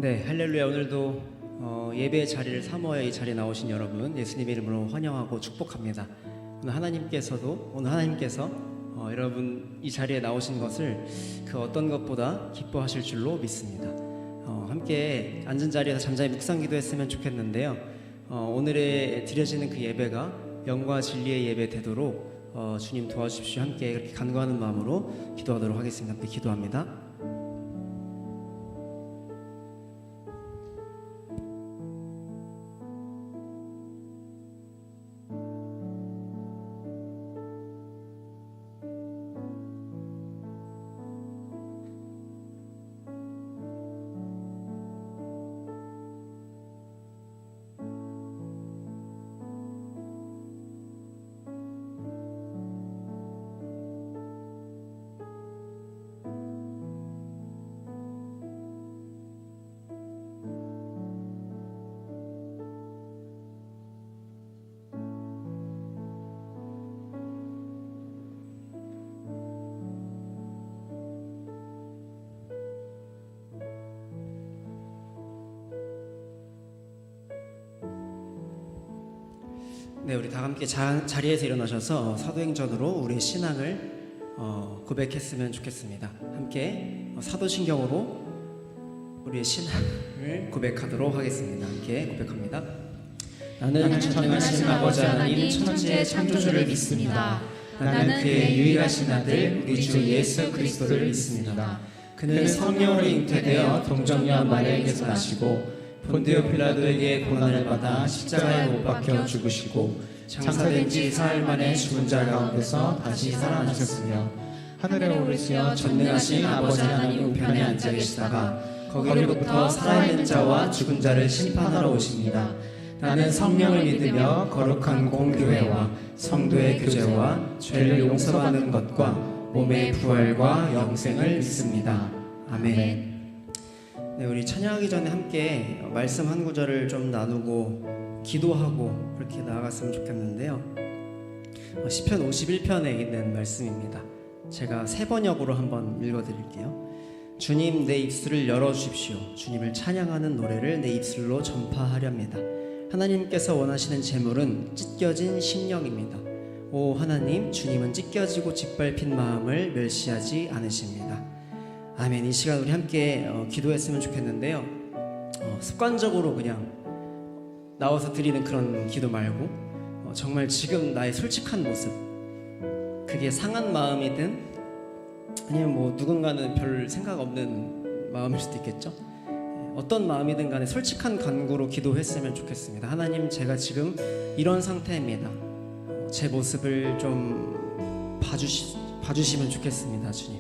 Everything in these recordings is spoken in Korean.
네, 할렐루야. 오늘도 예배의 자리를 사모하여 이 자리에 나오신 여러분 예수님의 이름으로 환영하고 축복합니다. 오늘 하나님께서 여러분 이 자리에 나오신 것을 그 어떤 것보다 기뻐하실 줄로 믿습니다. 함께 앉은 자리에서 잠잠히 묵상 기도했으면 좋겠는데요. 오늘의 드려지는 그 예배가 영과 진리의 예배 되도록 주님 도와주십시오. 함께 그렇게 간구하는 마음으로 기도하도록 하겠습니다. 함께 기도합니다. 네, 우리 다 함께 자리에서 일어나셔서 사도행전으로 우리의 신앙을 고백했으면 좋겠습니다. 함께 사도신경으로 우리의 신앙을 고백하도록 하겠습니다. 함께 고백합니다. 나는 전능하신 아버지 하나님 천지의 창조주를 믿습니다. 나는 그의 유일하신 아들 우리 주 예수 그리스도를 믿습니다. 그는 성령으로 잉태되어 동정녀 마리아에게서 나시고 본디오 빌라도에게 고난을 받아 십자가에 못 박혀 죽으시고 장사된 지 사흘 만에 죽은 자 가운데서 다시 살아나셨으며 하늘에 오르시어 전능하신 아버지 하나님 우편에 앉아 계시다가 거기로부터 살아있는 자와 죽은 자를 심판하러 오십니다. 나는 성령을 믿으며 거룩한 공교회와 성도의 교제와 죄를 용서받는 것과 몸의 부활과 영생을 믿습니다. 아멘. 네, 우리 찬양하기 전에 함께 말씀 한 구절을 좀 나누고 기도하고 그렇게 나아갔으면 좋겠는데요. 시편 51편에 있는 말씀입니다. 제가 새 번역으로 한번 읽어드릴게요. 주님, 내 입술을 열어주십시오. 주님을 찬양하는 노래를 내 입술로 전파하렵니다. 하나님께서 원하시는 제물은 찢겨진 심령입니다. 오 하나님, 주님은 찢겨지고 짓밟힌 마음을 멸시하지 않으십니다. 아멘. 이 시간 우리 함께 기도했으면 좋겠는데요. 습관적으로 그냥 나와서 드리는 그런 기도 말고 정말 지금 나의 솔직한 모습, 그게 상한 마음이든 아니면 뭐 누군가는 별 생각 없는 마음일 수도 있겠죠. 어떤 마음이든 간에 솔직한 간구로 기도했으면 좋겠습니다. 하나님, 제가 지금 이런 상태입니다. 제 모습을 좀 봐주시면 좋겠습니다. 주님,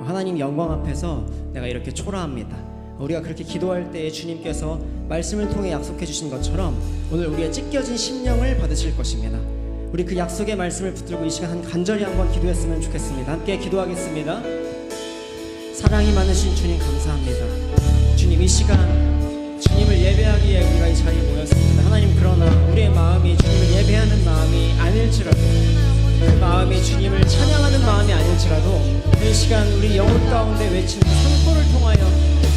하나님 영광 앞에서 내가 이렇게 초라합니다. 우리가 그렇게 기도할 때에 주님께서 말씀을 통해 약속해 주신 것처럼 오늘 우리의 찢겨진 심령을 받으실 것입니다. 우리 그 약속의 말씀을 붙들고 이 시간 간절히 한번 기도했으면 좋겠습니다. 함께 기도하겠습니다. 사랑이 많으신 주님 감사합니다. 주님, 이 시간 주님을 예배하기에 우리가 이 자리에 모였습니다. 하나님, 그러나 우리의 마음이 주님을 예배하는 마음이 아닐지라도, 그 마음이 주님을 찬양하는 마음이 아닐지라도 이 시간 우리 영혼 가운데 외치는 선포를 통하여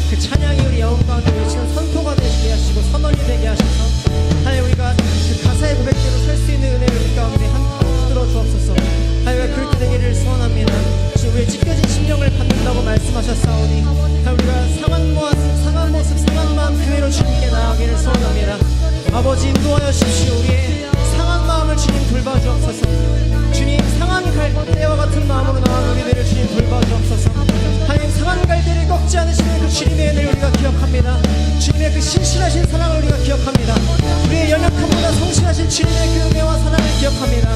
그 찬양이 우리 영혼 가운데 외치는 선포가 되게 하시고 선언이 되게 하셔서 하나님, 우리가 그 가사의 고백대로 설 수 있는 은혜를 우리 가운데 함께 들어 주옵소서. 하나님, 그렇게 되기를 소원합니다. 주님, 우리의 찢겨진 심령을 받는다고 말씀하셨사오니 하나님, 우리가 상한 모습, 상한 마음 그대로 주님께 나아가기를 소원합니다. 아버지, 인도하여 주십시오. 우리의 상한 마음을 주님 돌봐주옵소서. 주님, 상한 갈대와 같은 마음으로 나아가는 우리들을 주님 돌봐주옵소서. 하나님, 상한 갈대를 꺾지 않으시는 그 주님의 은혜를 우리가 기억합니다. 주님의 그 신실하신 사랑을 우리가 기억합니다. 우리의 연약함보다 성실하신 주님의 그 은혜와 사랑을 기억합니다.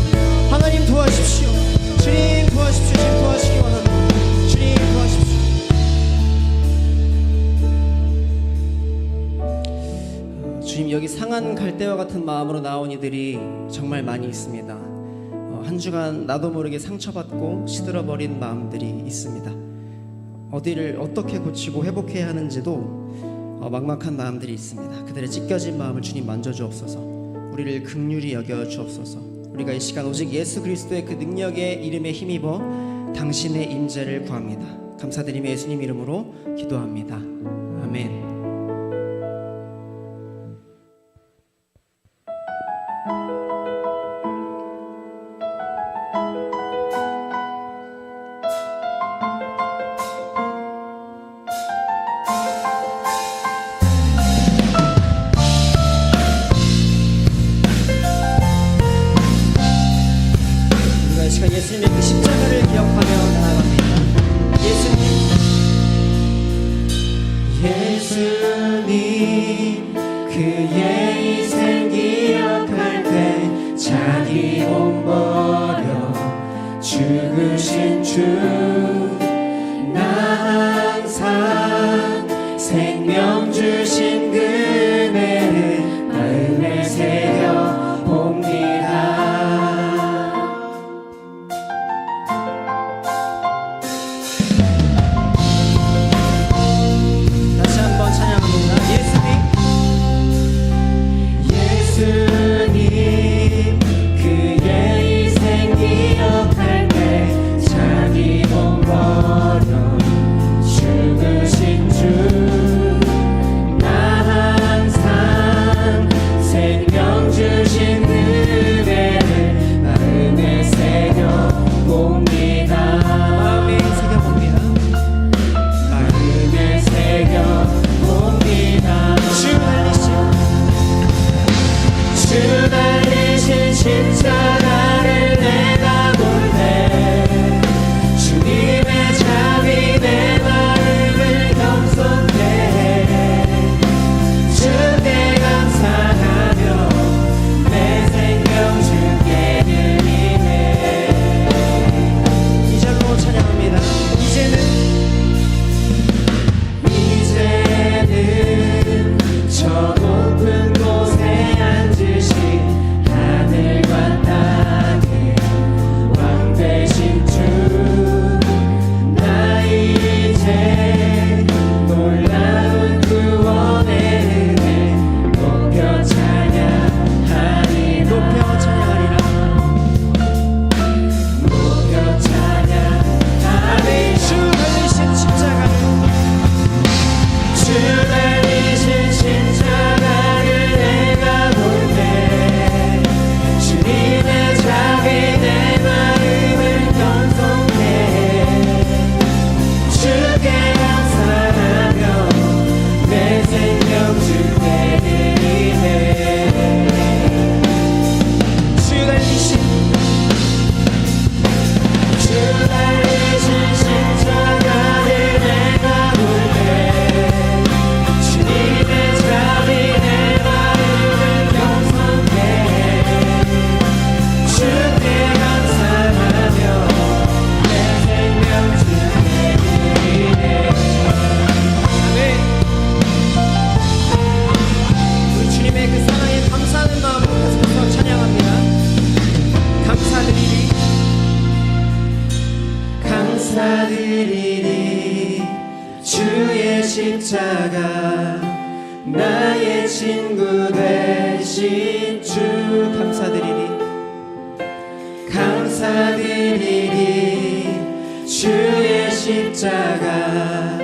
하나님 도와주십시오. 주님 도와주십시오. 주님 도와주시기 원합니다. 주님 도와주십시오. 주님, 여기 상한 갈대와 같은 마음으로 나온 이들이 정말 많이 있습니다. 한 주간 나도 모르게 상처받고 시들어버린 마음들이 있습니다. 어디를 어떻게 고치고 회복해야 하는지도 막막한 마음들이 있습니다. 그들의 찢겨진 마음을 주님 만져주옵소서. 우리를 긍휼히 여겨주옵소서. 우리가 이 시간 오직 예수 그리스도의 그 능력의 이름에 힘입어 당신의 임재를 구합니다. 감사드리며 예수님 이름으로 기도합니다. 아멘. 우리가 이 시간 예수님의 그 십자가를 기억하며 나아갑니다. 예수님 그의 희생 기억할 때 자기 몸 버려 죽으신 주 나 항상 생명 주신 그네를 마음에 새겨 봅니다. 다시 한번 찬양합니다. 예수님 그의 희생 기억할 때 자기 몸 버려 죽으신 주 나 항상 생명 주신 은혜를 마음에 새겨 봅니다. 마음에 새겨봅니다. 마음에 새겨 봅니다. 주 달리신 십자가를 내가 볼 때 주님의 자비 내 마음을 겸손해 주께 감사하며 내 생명 주께 드리네. 이 절로 찬양합니다. 이제는 저 높은 곳에 앉으신 하늘과 땅의 왕 되신 주 나 이제 놀라운 구원의 은혜 높여 찬양하리라. 높여 찬양하리라. 높여 찬양하리라. 주 달리신 십자가를 주 달리신 십자가를 내가 볼 때 주님의 자비 내 마음을 겸손해 주께 감사하며 내 생명 주께 드리네. 주 달리신 십자가를 내가 볼 때 주님의 자비 내 마음을 겸손해 주께 감사하며 내 생명 주께 드리네. 아멘. 우리 주님의 그 사랑에 감사하는 마음으로 계속해서 찬양합니다. 감사드리리. 감사드리리 주의 십자가 나의 친구 되신 주. 감사드리리. 감사드리리 주의 십자가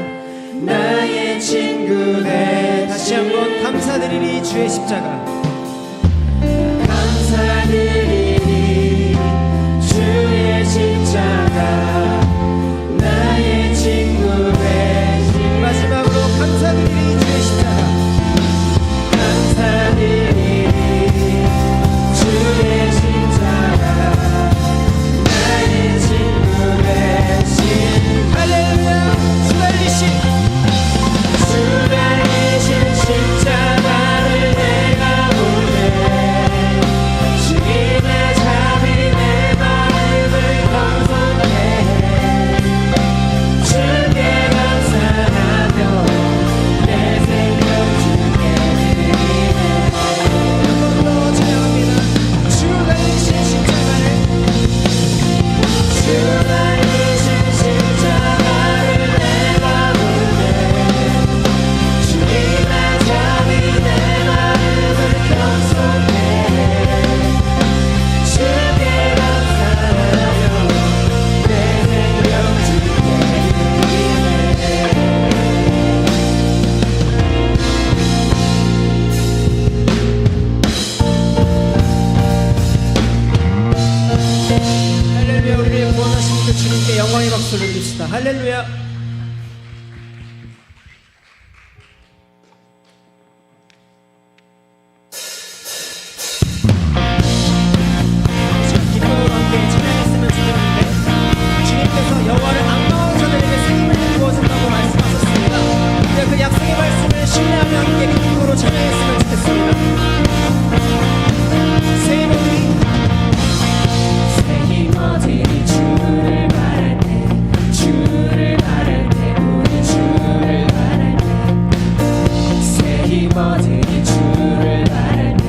나의 친구 되신. 다시 한번 감사드리리. 주의 십자가. 감사드리리 주의 십자가 나의 친구 되신. 마지막으로 감사드리리. 주의 십자가. 감사드리리 주의 십자가 나의 친구 되신. 할렐루야. 주 달리신 주 달리신 십자가를 내가 박수를 드립시다. 할렐루야. 기쁨으로 함께 찬양했으면 좋겠는데 주님께서 여호와를 악마하는 자들에게 새 힘을 부어준다고 말씀하셨습니다. 우리가 그 약속의 말씀을 신뢰하며 함께 기쁨으로 찬양했으면 좋겠습니다. 새 힘들이 주를 바랄 때 우리 주를 바랄 때새 힘들이 주를 바랄 때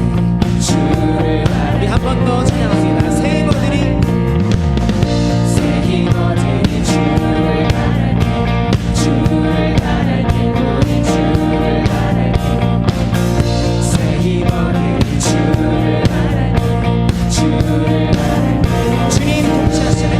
우리 한 번 더 찬양합니다. 새 힘들이 주를 바랄 때 우리 주를 바랄 때새 힘들이 주를 바랄 때 주님 통치하시네.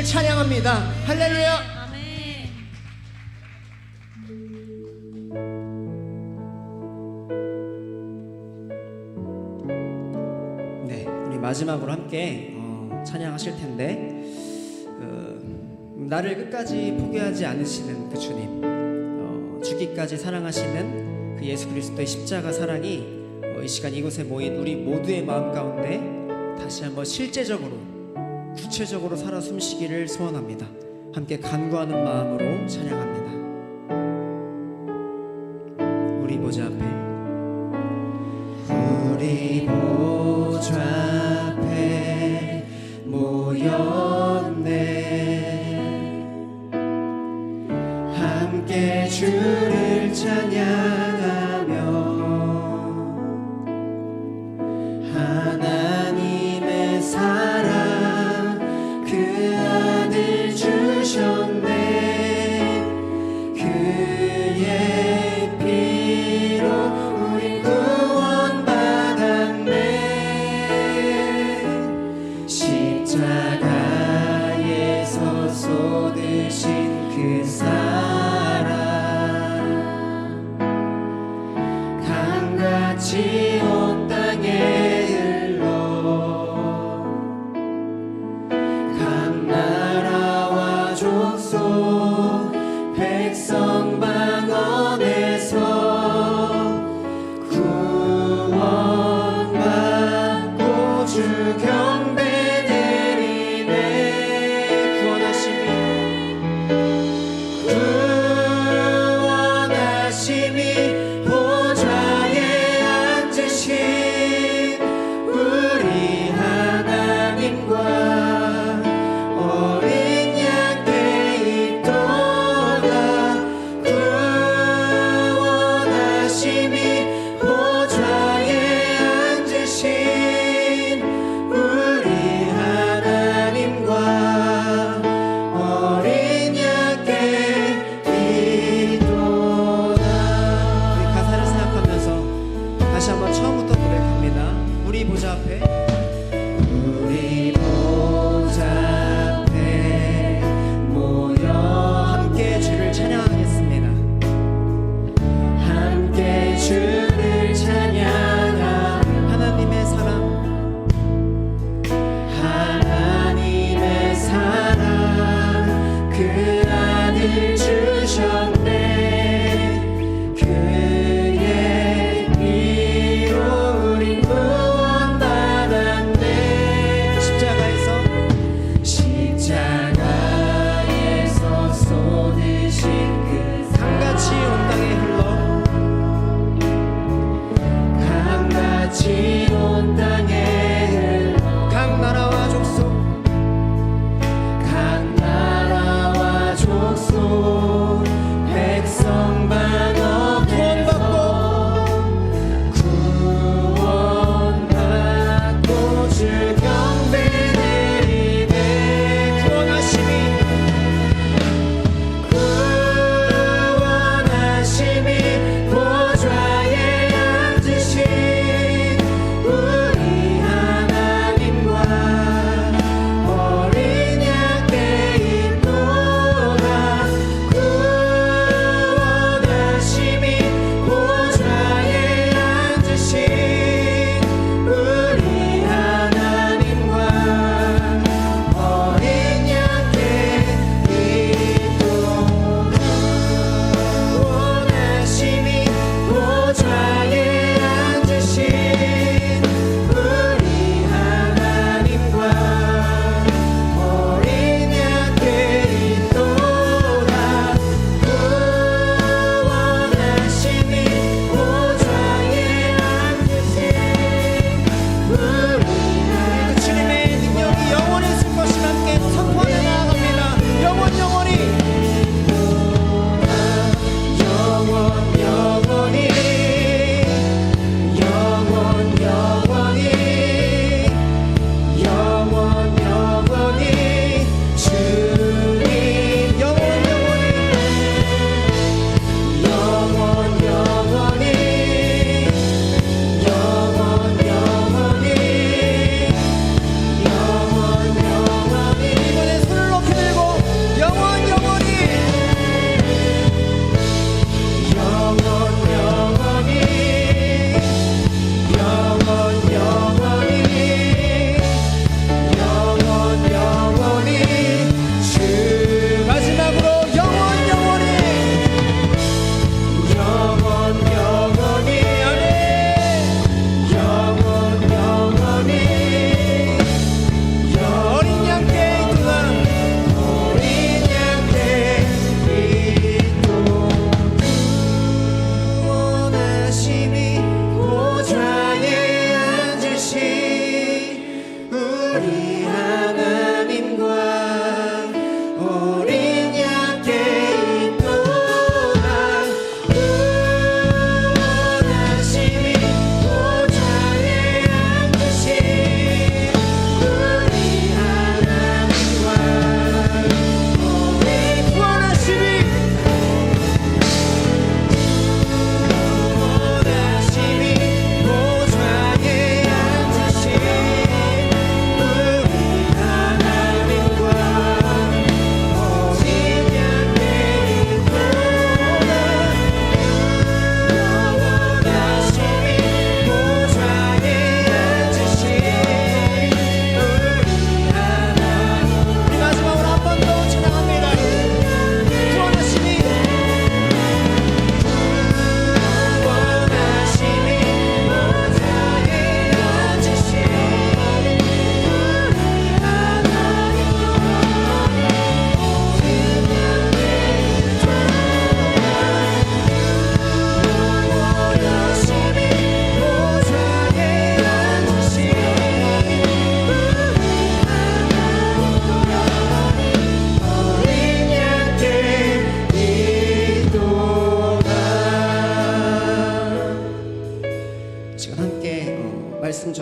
주를 찬양합니다. 할렐루야. 아멘. 네, 우리 마지막으로 함께 찬양하실 텐데 나를 끝까지 포기하지 않으시는 그 주님, 죽기까지 사랑하시는 그 예수 그리스도의 십자가 사랑이 이 시간 이곳에 모인 우리 모두의 마음 가운데 다시 한번 실제적으로 구체적으로 살아 숨쉬기를 소원합니다. 함께 간구하는 마음으로 찬양합니다. 우리 보좌 앞에, 우리 보좌 앞에 모였네. 함께 주를 찬양하며 하나님의 사랑 그 아들 주셨네. 그의 피로 우리 구원받았네. 십자가에서 쏟으신 그 사랑 강같이 온 땅에 흘러 각 나라와 족속 백성 방언에서 구원받고 주 경배 드리네. 구원하심이 보좌에 앉으신 우리 하나님과 어린 양께 있도다. 구원하심이 보좌에 앉으신 우리 하나님과 어린 양께 있도다. 우리 가사를 생각하면서 다시 한번 처음부터 고백합니다. 우리 보좌 앞에, 우리 보좌 앞에 모여 함께 주를 찬양하겠습니다. 함께 주를 찬양하며 하나님의 사랑, 하나님의 사랑 그 아들 주셨네. 그의 피로 우리 구원받았네.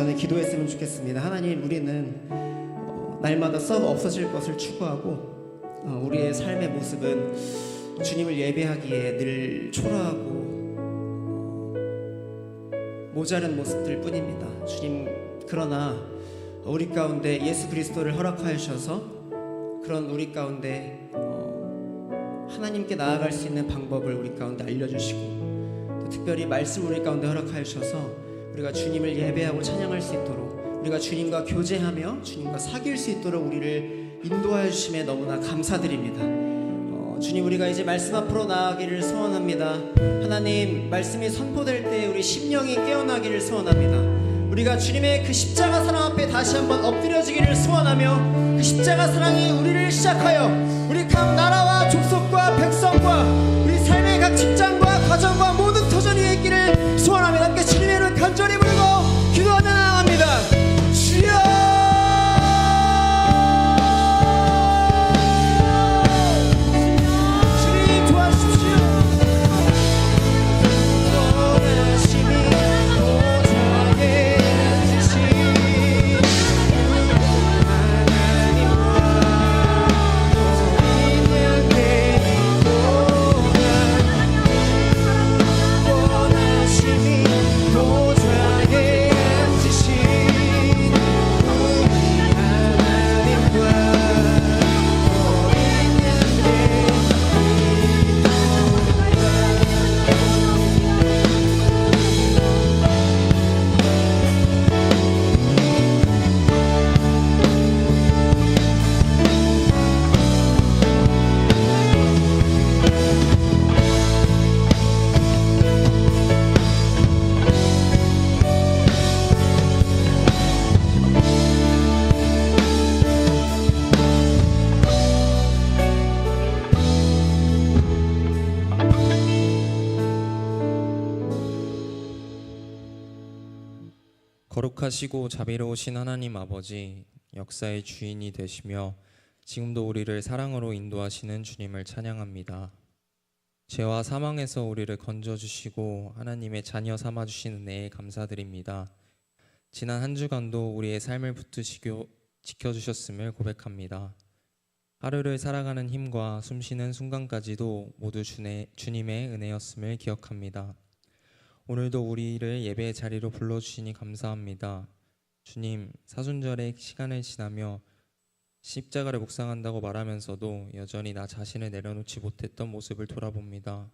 전에 기도했으면 좋겠습니다. 하나님, 우리는 날마다 썩 없어질 것을 추구하고 우리의 삶의 모습은 주님을 예배하기에 늘 초라하고 모자른 모습들 뿐입니다. 주님, 그러나 우리 가운데 예수 그리스도를 허락하셔서 그런 우리 가운데 하나님께 나아갈 수 있는 방법을 우리 가운데 알려주시고, 또 특별히 말씀 우리 가운데 허락하셔서 우리가 주님을 예배하고 찬양할 수 있도록, 우리가 주님과 교제하며 주님과 사귈 수 있도록 우리를 인도하여 주심에 너무나 감사드립니다. 주님, 우리가 이제 말씀 앞으로 나아가기를 소원합니다. 하나님, 말씀이 선포될 때 우리 심령이 깨어나기를 소원합니다. 우리가 주님의 그 십자가 사랑 앞에 다시 한번 엎드려지기를 소원하며, 그 십자가 사랑이 우리를 시작하여 우리 각 나라와 족속과 백성과 우리 삶의 각 직장과 가정과 모든 터전이 있기를 소원하며 함께 주님의 이름을 간절히 부르고 기도하며 나아갑니다. 주여, 거룩하시고 자비로우신 하나님 아버지, 역사의 주인이 되시며 지금도 우리를 사랑으로 인도하시는 주님을 찬양합니다. 죄와 사망에서 우리를 건져주시고 하나님의 자녀 삼아주신 은혜에 감사드립니다. 지난 한 주간도 우리의 삶을 붙드시고 지켜주셨음을 고백합니다. 하루를 살아가는 힘과 숨쉬는 순간까지도 모두 주님의 은혜였음을 기억합니다. 오늘도 우리를 예배의 자리로 불러주시니 감사합니다. 주님, 사순절의 시간을 지나며 십자가를 묵상한다고 말하면서도 여전히 나 자신을 내려놓지 못했던 모습을 돌아봅니다.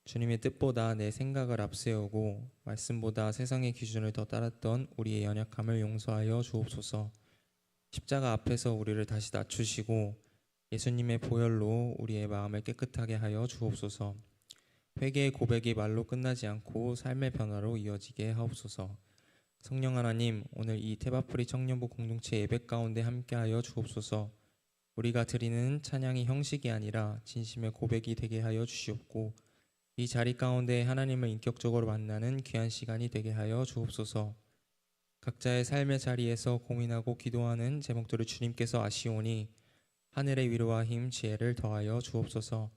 주님의 뜻보다 내 생각을 앞세우고 말씀보다 세상의 기준을 더 따랐던 우리의 연약함을 용서하여 주옵소서. 십자가 앞에서 우리를 다시 낮추시고 예수님의 보혈로 우리의 마음을 깨끗하게 하여 주옵소서. 회개의 고백이 말로 끝나지 않고 삶의 변화로 이어지게 하옵소서. 성령 하나님, 오늘 이 태바프리 청년부 공동체 예배 가운데 함께하여 주옵소서. 우리가 드리는 찬양이 형식이 아니라 진심의 고백이 되게 하여 주시옵고, 이 자리 가운데 하나님을 인격적으로 만나는 귀한 시간이 되게 하여 주옵소서. 각자의 삶의 자리에서 고민하고 기도하는 제목들을 주님께서 아시오니 하늘의 위로와 힘, 지혜를 더하여 주옵소서.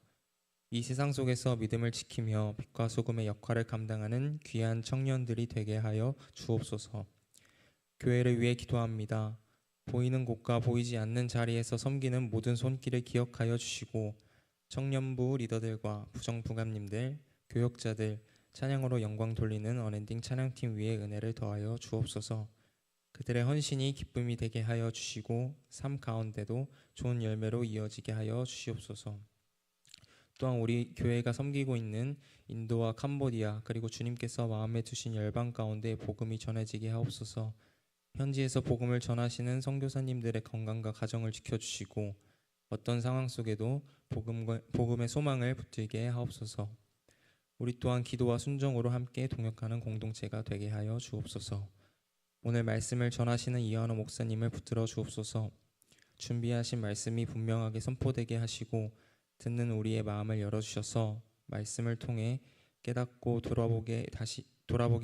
이 세상 속에서 믿음을 지키며 빛과 소금의 역할을 감당하는 귀한 청년들이 되게 하여 주옵소서. 교회를 위해 기도합니다. 보이는 곳과 보이지 않는 자리에서 섬기는 모든 손길을 기억하여 주시고, 청년부 리더들과 부정부감님들, 교역자들, 찬양으로 영광 돌리는 언엔딩 찬양팀 위에 은혜를 더하여 주옵소서. 그들의 헌신이 기쁨이 되게 하여 주시고 삶 가운데도 좋은 열매로 이어지게 하여 주시옵소서. 또한 우리 교회가 섬기고 있는 인도와 캄보디아, 그리고 주님께서 마음에 두신 열방 가운데 복음이 전해지게 하옵소서. 현지에서 복음을 전하시는 선교사님들의 건강과 가정을 지켜주시고 어떤 상황 속에도 복음의 소망을 붙들게 하옵소서. 우리 또한 기도와 순종으로 함께 동역하는 공동체가 되게 하여 주옵소서. 오늘 말씀을 전하시는 이한호 목사님을 붙들어 주옵소서. 준비하신 말씀이 분명하게 선포되게 하시고 듣는 우리의 마음을 열어주셔서 말씀을 통해 깨닫고 돌아보게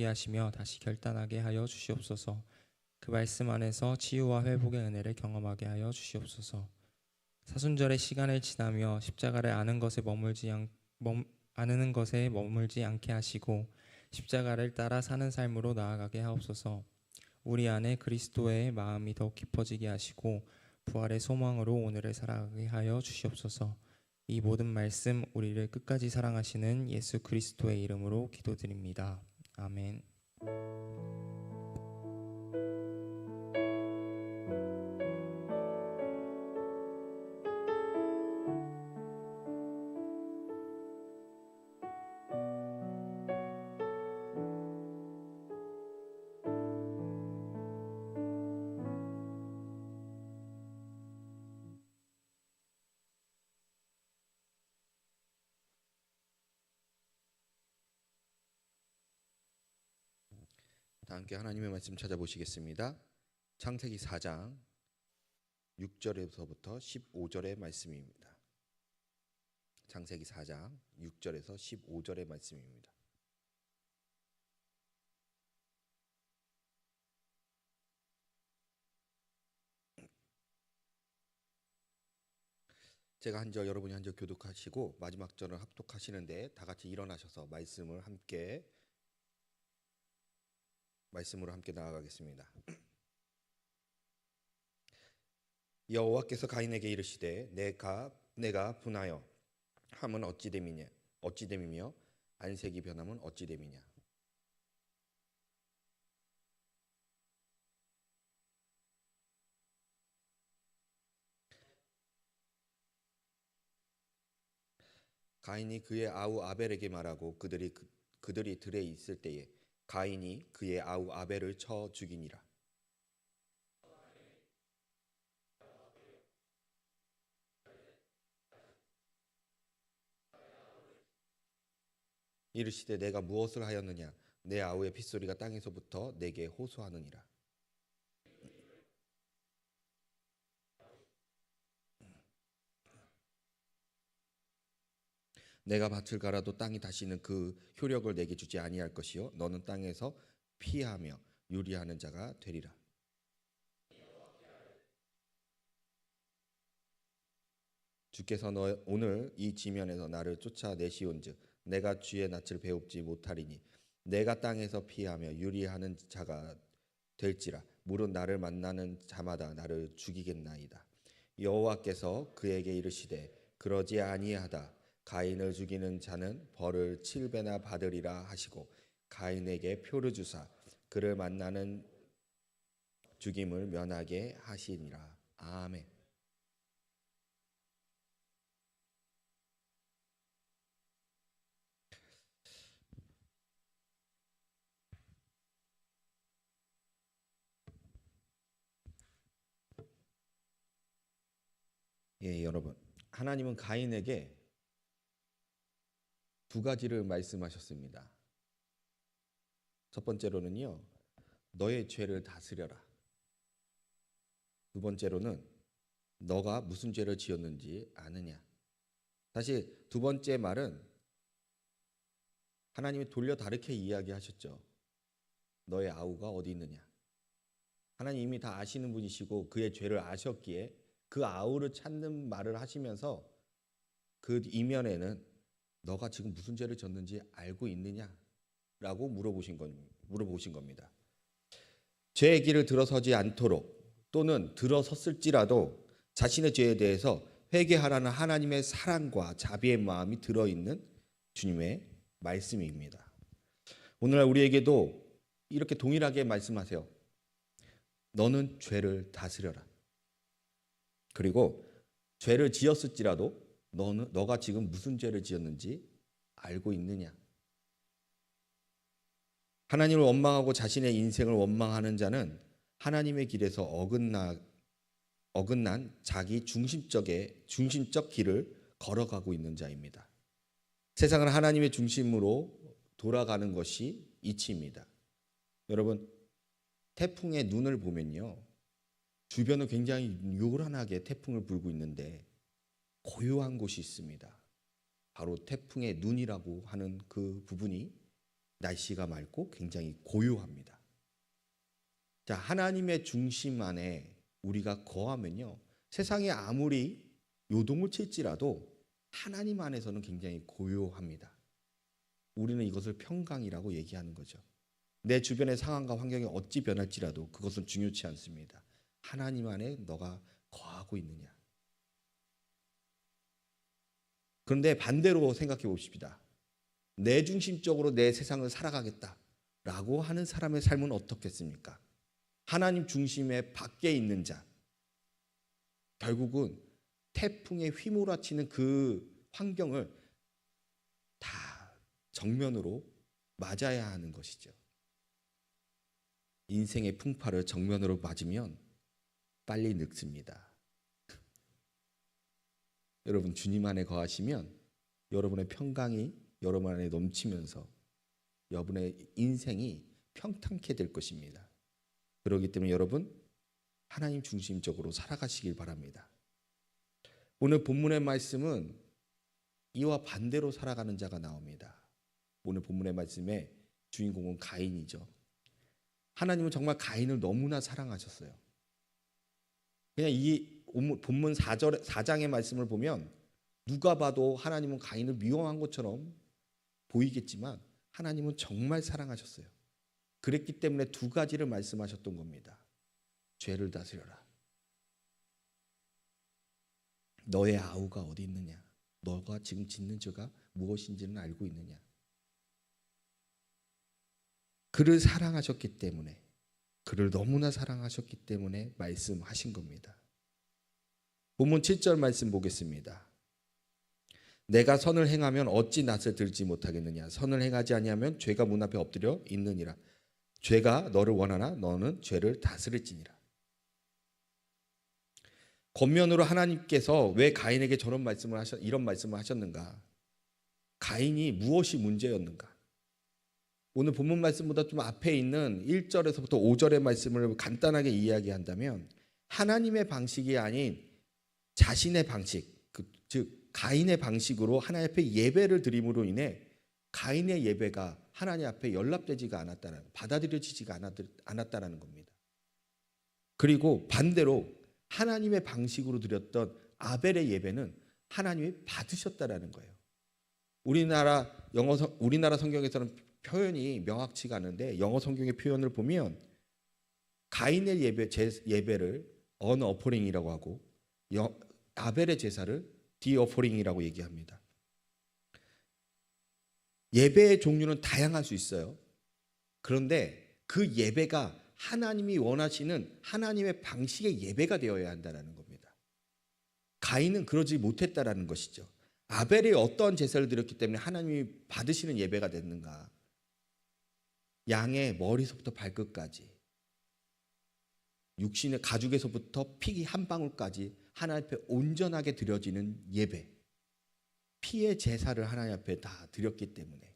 하시며 다시 결단하게 하여 주시옵소서. 그 말씀 안에서 치유와 회복의 은혜를 경험하게 하여 주시옵소서. 사순절의 시간을 지나며 십자가를 아는 것에 머물지 않게 하시고 십자가를 따라 사는 삶으로 나아가게 하옵소서. 우리 안에 그리스도의 마음이 더 깊어지게 하시고 부활의 소망으로 오늘을 살아가게 하여 주시옵소서. 이 모든 말씀 우리를 끝까지 사랑하시는 예수 그리스도의 이름으로 기도드립니다. 아멘. 다 함께 하나님의 말씀 찾아보시겠습니다. 창세기 4장 6절에서부터 15절의 말씀입니다. 창세기 4장 6절에서 15절의 말씀입니다. 제가 한 절, 여러분이 한 절 교독하시고 마지막 절을 합독하시는데 다 같이 일어나셔서 말씀으로 함께 나아가겠습니다. 여호와께서 가인에게 이르시되 내가 분하여 함은 어찌 됨이며 안색이 변함은 어찌 됨이냐. 가인이 그의 아우 아벨에게 말하고 그들이 들에 있을 때에 가인이 그의 아우 아벨을 쳐 죽이니라. 이르시되 내가 무엇을 하였느냐. 내 아우의 핏소리가 땅에서부터 내게 호소하느니라. 내가 밭을 갈아도 땅이 다시는 그 효력을 내게 주지 아니할 것이요 너는 땅에서 피하며 유리하는 자가 되리라. 주께서 오늘 이 지면에서 나를 쫓아내시온즉 내가 주의 낯을 배웁지 못하리니 내가 땅에서 피하며 유리하는 자가 될지라. 물은 나를 만나는 자마다 나를 죽이겠나이다. 여호와께서 그에게 이르시되 그러지 아니하다. 가인을 죽이는 자는 벌을 7배나 받으리라 하시고 가인에게 표를 주사 그를 만나는 죽임을 면하게 하시니라. 아멘. 여러분, 하나님은 가인에게 두 가지를 말씀하셨습니다. 첫 번째로는요, 너의 죄를 다스려라. 두 번째로는 너가 무슨 죄를 지었는지 아느냐. 사실 두 번째 말은 하나님이 돌려 다르게 이야기하셨죠. 너의 아우가 어디 있느냐. 하나님 이미 다 아시는 분이시고 그의 죄를 아셨기에 그 아우를 찾는 말을 하시면서 그 이면에는 너가 지금 무슨 죄를 졌는지 알고 있느냐라고 물어보신 겁니다. 죄의 길을 들어서지 않도록 또는 들어섰을지라도 자신의 죄에 대해서 회개하라는 하나님의 사랑과 자비의 마음이 들어있는 주님의 말씀입니다. 오늘날 우리에게도 이렇게 동일하게 말씀하세요. 너는 죄를 다스려라. 그리고 죄를 지었을지라도 너가 지금 무슨 죄를 지었는지 알고 있느냐. 하나님을 원망하고 자신의 인생을 원망하는 자는 하나님의 길에서 어긋난 자기 중심적 길을 걸어가고 있는 자입니다. 세상은 하나님의 중심으로 돌아가는 것이 이치입니다. 여러분, 태풍의 눈을 보면요, 주변은 굉장히 요란하게 태풍을 불고 있는데 고요한 곳이 있습니다. 바로 태풍의 눈이라고 하는 그 부분이 날씨가 맑고 굉장히 고요합니다. 자, 하나님의 중심 안에 우리가 거하면요, 세상에 아무리 요동을 칠지라도 하나님 안에서는 굉장히 고요합니다. 우리는 이것을 평강이라고 얘기하는 거죠. 내 주변의 상황과 환경이 어찌 변할지라도 그것은 중요치 않습니다. 하나님 안에 너가 거하고 있느냐. 그런데 반대로 생각해 봅시다. 내 중심적으로 내 세상을 살아가겠다라고 하는 사람의 삶은 어떻겠습니까? 하나님 중심의 밖에 있는 자. 결국은 태풍에 휘몰아치는 그 환경을 다 정면으로 맞아야 하는 것이죠. 인생의 풍파를 정면으로 맞으면 빨리 늙습니다. 여러분 주님 안에 거하시면 여러분의 평강이 여러분 안에 넘치면서 여러분의 인생이 평탄케 될 것입니다. 그렇기 때문에 여러분 하나님 중심적으로 살아가시길 바랍니다. 오늘 본문의 말씀은 이와 반대로 살아가는 자가 나옵니다. 오늘 본문의 말씀의 주인공은 가인이죠. 하나님은 정말 가인을 너무나 사랑하셨어요. 그냥 이 본문 4장의 말씀을 보면 누가 봐도 하나님은 가인을 미워한 것처럼 보이겠지만 하나님은 정말 사랑하셨어요. 그랬기 때문에 두 가지를 말씀하셨던 겁니다. 죄를 다스려라. 너의 아우가 어디 있느냐? 너가 지금 짓는 죄가 무엇인지는 알고 있느냐? 그를 사랑하셨기 때문에, 그를 너무나 사랑하셨기 때문에 말씀하신 겁니다. 본문 7절 말씀 보겠습니다. 내가 선을 행하면 어찌 낯을 들지 못하겠느냐? 선을 행하지 아니하면 죄가 문 앞에 엎드려 있느니라. 죄가 너를 원하나 너는 죄를 다스릴지니라. 겉면으로 하나님께서 왜 가인에게 이런 말씀을 하셨는가? 가인이 무엇이 문제였는가? 오늘 본문 말씀보다 좀 앞에 있는 1절에서부터 5절의 말씀을 간단하게 이야기한다면 하나님의 방식이 아닌 자신의 방식, 즉 가인의 방식으로 하나님 앞에 예배를 드림으로 인해 가인의 예배가 하나님 앞에 연락되지가 받아들여지지가 않았다는 겁니다. 그리고 반대로 하나님의 방식으로 드렸던 아벨의 예배는 하나님이 받으셨다라는 거예요. 우리나라 성경에서는 표현이 명확치가 않은데 영어 성경의 표현을 보면 가인의 예배를 on offering이라고 하고 아벨의 제사를 the offering이라고 얘기합니다. 예배의 종류는 다양할 수 있어요. 그런데 그 예배가 하나님이 원하시는 하나님의 방식의 예배가 되어야 한다는 겁니다. 가인은 그러지 못했다라는 것이죠. 아벨이 어떤 제사를 드렸기 때문에 하나님이 받으시는 예배가 됐는가? 양의 머리서부터 발끝까지, 육신의 가죽에서부터 피 한 방울까지 하나님 앞에 온전하게 드려지는 예배, 피의 제사를 하나님 앞에 다 드렸기 때문에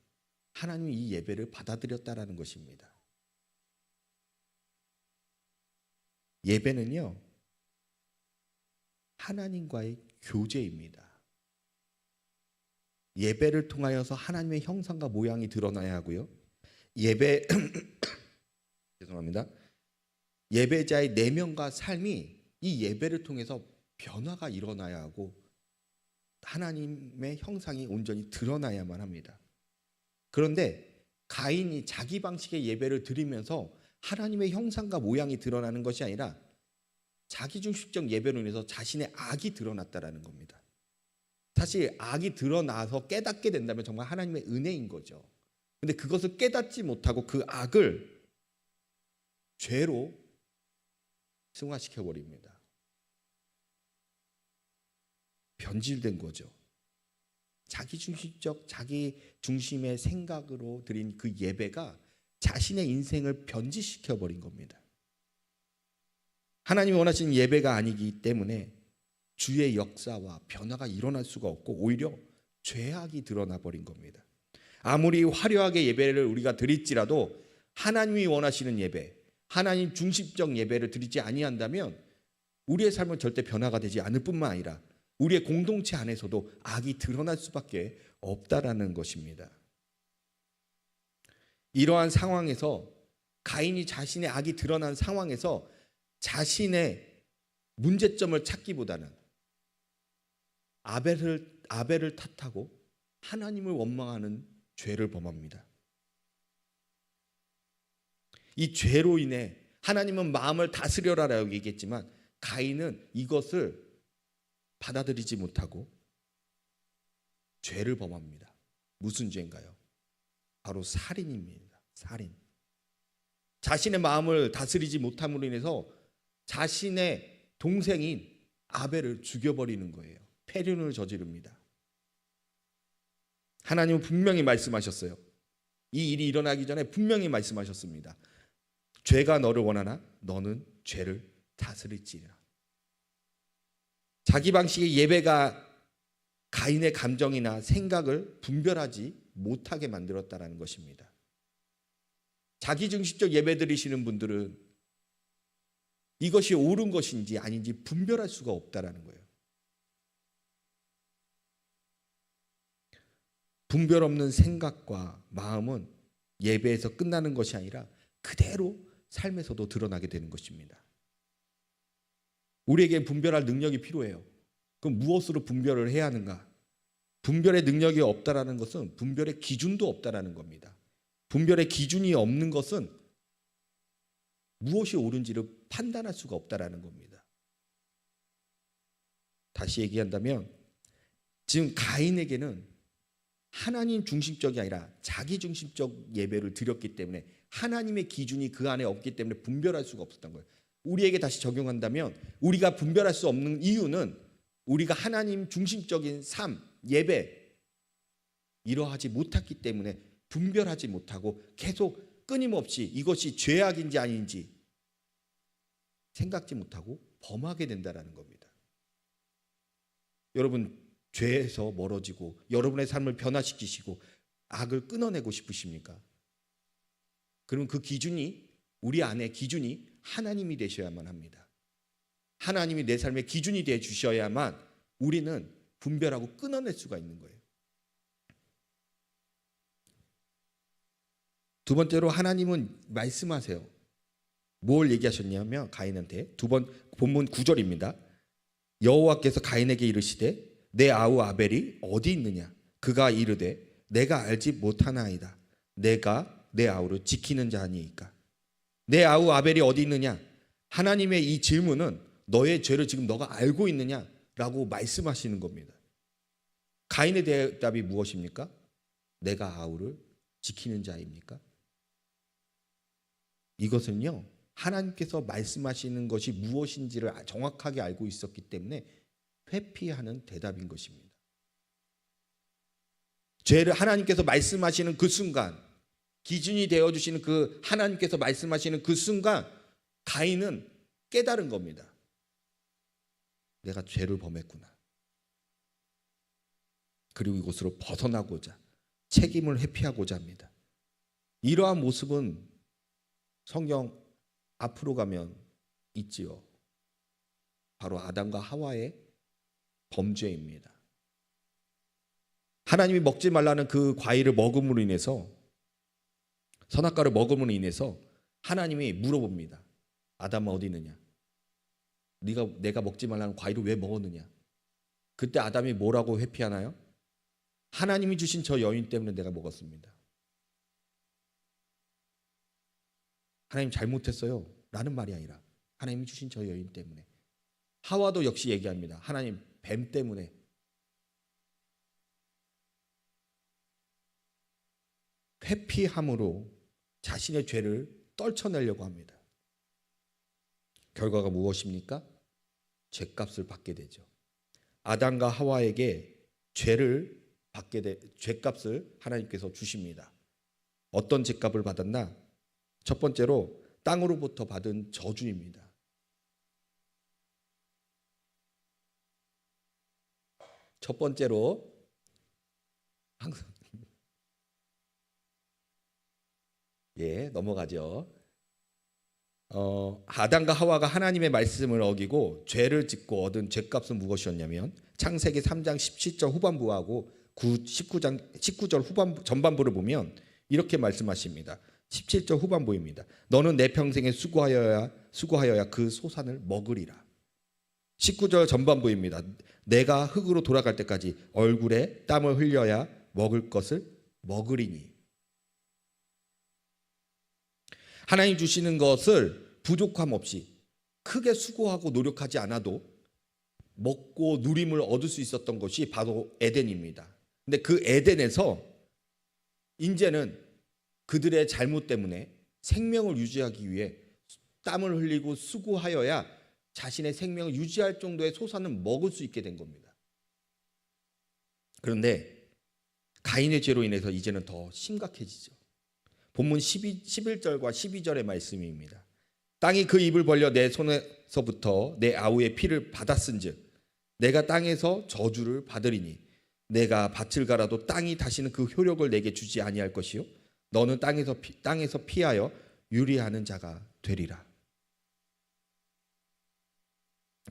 하나님이 이 예배를 받아들였다라는 것입니다. 예배는요, 하나님과의 교제입니다. 예배를 통하여서 하나님의 형상과 모양이 드러나야 하고요. 죄송합니다. 예배자의 내면과 삶이 이 예배를 통해서 변화가 일어나야 하고 하나님의 형상이 온전히 드러나야만 합니다. 그런데 가인이 자기 방식의 예배를 드리면서 하나님의 형상과 모양이 드러나는 것이 아니라 자기중심적 예배로 인해서 자신의 악이 드러났다라는 겁니다. 사실 악이 드러나서 깨닫게 된다면 정말 하나님의 은혜인 거죠. 근데 그것을 깨닫지 못하고 그 악을 죄로 승화시켜 버립니다. 변질된 거죠. 자기 중심의 생각으로 드린 그 예배가 자신의 인생을 변질시켜 버린 겁니다. 하나님이 원하시는 예배가 아니기 때문에 주의 역사와 변화가 일어날 수가 없고 오히려 죄악이 드러나 버린 겁니다. 아무리 화려하게 예배를 우리가 드릴지라도 하나님이 원하시는 예배, 하나님 중심적 예배를 드리지 아니한다면 우리의 삶은 절대 변화가 되지 않을 뿐만 아니라 우리의 공동체 안에서도 악이 드러날 수밖에 없다라는 것입니다. 이러한 상황에서 가인이 자신의 악이 드러난 상황에서 자신의 문제점을 찾기보다는 아벨을 탓하고 하나님을 원망하는 죄를 범합니다. 이 죄로 인해 하나님은 마음을 다스려라라고 얘기했지만 가인은 이것을 받아들이지 못하고 죄를 범합니다. 무슨 죄인가요? 바로 살인입니다. 살인. 자신의 마음을 다스리지 못함으로 인해서 자신의 동생인 아벨을 죽여버리는 거예요. 폐륜을 저지릅니다. 하나님은 분명히 말씀하셨어요. 이 일이 일어나기 전에 분명히 말씀하셨습니다. 죄가 너를 원하나 너는 죄를 다스릴지니라. 자기 방식의 예배가 가인의 감정이나 생각을 분별하지 못하게 만들었다라는 것입니다. 자기중심적 예배 드리시는 분들은 이것이 옳은 것인지 아닌지 분별할 수가 없다라는 거예요. 분별 없는 생각과 마음은 예배에서 끝나는 것이 아니라 그대로 삶에서도 드러나게 되는 것입니다. 우리에게 분별할 능력이 필요해요. 그럼 무엇으로 분별을 해야 하는가? 분별의 능력이 없다라는 것은 분별의 기준도 없다라는 겁니다. 분별의 기준이 없는 것은 무엇이 옳은지를 판단할 수가 없다라는 겁니다. 다시 얘기한다면 지금 가인에게는 하나님 중심적이 아니라 자기 중심적 예배를 드렸기 때문에 하나님의 기준이 그 안에 없기 때문에 분별할 수가 없었던 거예요. 우리에게 다시 적용한다면 우리가 분별할 수 없는 이유는 우리가 하나님 중심적인 삶, 예배 이러하지 못했기 때문에 분별하지 못하고 계속 끊임없이 이것이 죄악인지 아닌지 생각지 못하고 범하게 된다는 겁니다. 여러분 죄에서 멀어지고 여러분의 삶을 변화시키시고 악을 끊어내고 싶으십니까? 그러면 그 기준이 우리 안에 기준이 하나님이 되셔야만 합니다. 하나님이 내 삶의 기준이 되어 주셔야만 우리는 분별하고 끊어낼 수가 있는 거예요. 두 번째로 하나님은 말씀하세요. 뭘 얘기하셨냐면 가인한테 본문 9절입니다. 여호와께서 가인에게 이르시되 내 아우 아벨이 어디 있느냐? 그가 이르되 내가 알지 못하나이다. 내가 내 아우를 지키는 자니이까. 내 아우 아벨이 어디 있느냐? 하나님의 이 질문은 너의 죄를 지금 너가 알고 있느냐라고 말씀하시는 겁니다. 가인의 대답이 무엇입니까? 내가 아우를 지키는 자입니까? 이것은요 하나님께서 말씀하시는 것이 무엇인지를 정확하게 알고 있었기 때문에 회피하는 대답인 것입니다. 죄를 하나님께서 말씀하시는 그 순간, 기준이 되어주시는 그 하나님께서 말씀하시는 그 순간 가인은 깨달은 겁니다. 내가 죄를 범했구나. 그리고 이곳으로 벗어나고자 책임을 회피하고자 합니다. 이러한 모습은 성경 앞으로 가면 있지요. 바로 아담과 하와의 범죄입니다. 하나님이 먹지 말라는 그 과일을 먹음으로 인해서 선악과를 먹음으로 인해서 하나님이 물어봅니다. 아담아 어디 있느냐? 내가 먹지 말라는 과일을 왜 먹었느냐? 그때 아담이 뭐라고 회피하나요? 하나님이 주신 저 여인 때문에 내가 먹었습니다. 하나님 잘못했어요 라는 말이 아니라 하나님이 주신 저 여인 때문에. 하와도 역시 얘기합니다. 하나님 뱀 때문에. 회피함으로 자신의 죄를 떨쳐내려고 합니다. 결과가 무엇입니까? 죄값을 받게 되죠. 아담과 하와에게 죄값을 하나님께서 주십니다. 어떤 죄값을 받았나? 첫 번째로 땅으로부터 받은 저주입니다. 첫 번째로 항상 넘어가죠. 아담과 하와가 하나님의 말씀을 어기고 죄를 짓고 얻은 죄값은 무엇이었냐면 창세기 3장 17절 후반부하고 19절 후반부 전반부를 보면 이렇게 말씀하십니다. 17절 후반부입니다. 너는 내 평생에 수고하여야 그 소산을 먹으리라. 19절 전반부입니다. 내가 흙으로 돌아갈 때까지 얼굴에 땀을 흘려야 먹을 것을 먹으리니. 하나님 주시는 것을 부족함 없이 크게 수고하고 노력하지 않아도 먹고 누림을 얻을 수 있었던 것이 바로 에덴입니다. 근데 그 에덴에서 이제는 그들의 잘못 때문에 생명을 유지하기 위해 땀을 흘리고 수고하여야 자신의 생명을 유지할 정도의 소산을 먹을 수 있게 된 겁니다. 그런데 가인의 죄로 인해서 이제는 더 심각해지죠. 본문 11절과 12절의 말씀입니다. 땅이 그 입을 벌려 내 손에서부터 내 아우의 피를 받았은즉 내가 땅에서 저주를 받으리니 내가 밭을 갈아도 땅이 다시는 그 효력을 내게 주지 아니할 것이요 너는 땅에서 피하여 유리하는 자가 되리라.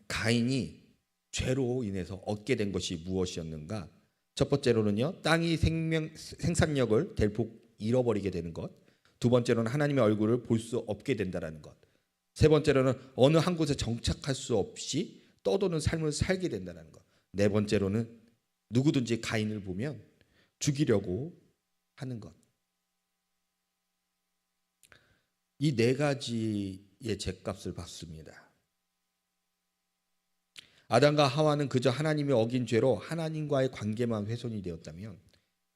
가인이 죄로 인해서 얻게 된 것이 무엇이었는가? 첫 번째로는요, 땅이 생산력을 대폭 잃어버리게 되는 것. 두 번째로는 하나님의 얼굴을 볼 수 없게 된다는 것. 세 번째로는 어느 한 곳에 정착할 수 없이 떠도는 삶을 살게 된다는 것. 네 번째로는 누구든지 가인을 보면 죽이려고 하는 것. 이 네 가지의 죗값을 받습니다. 아담과 하와는 그저 하나님이 어긴 죄로 하나님과의 관계만 훼손이 되었다면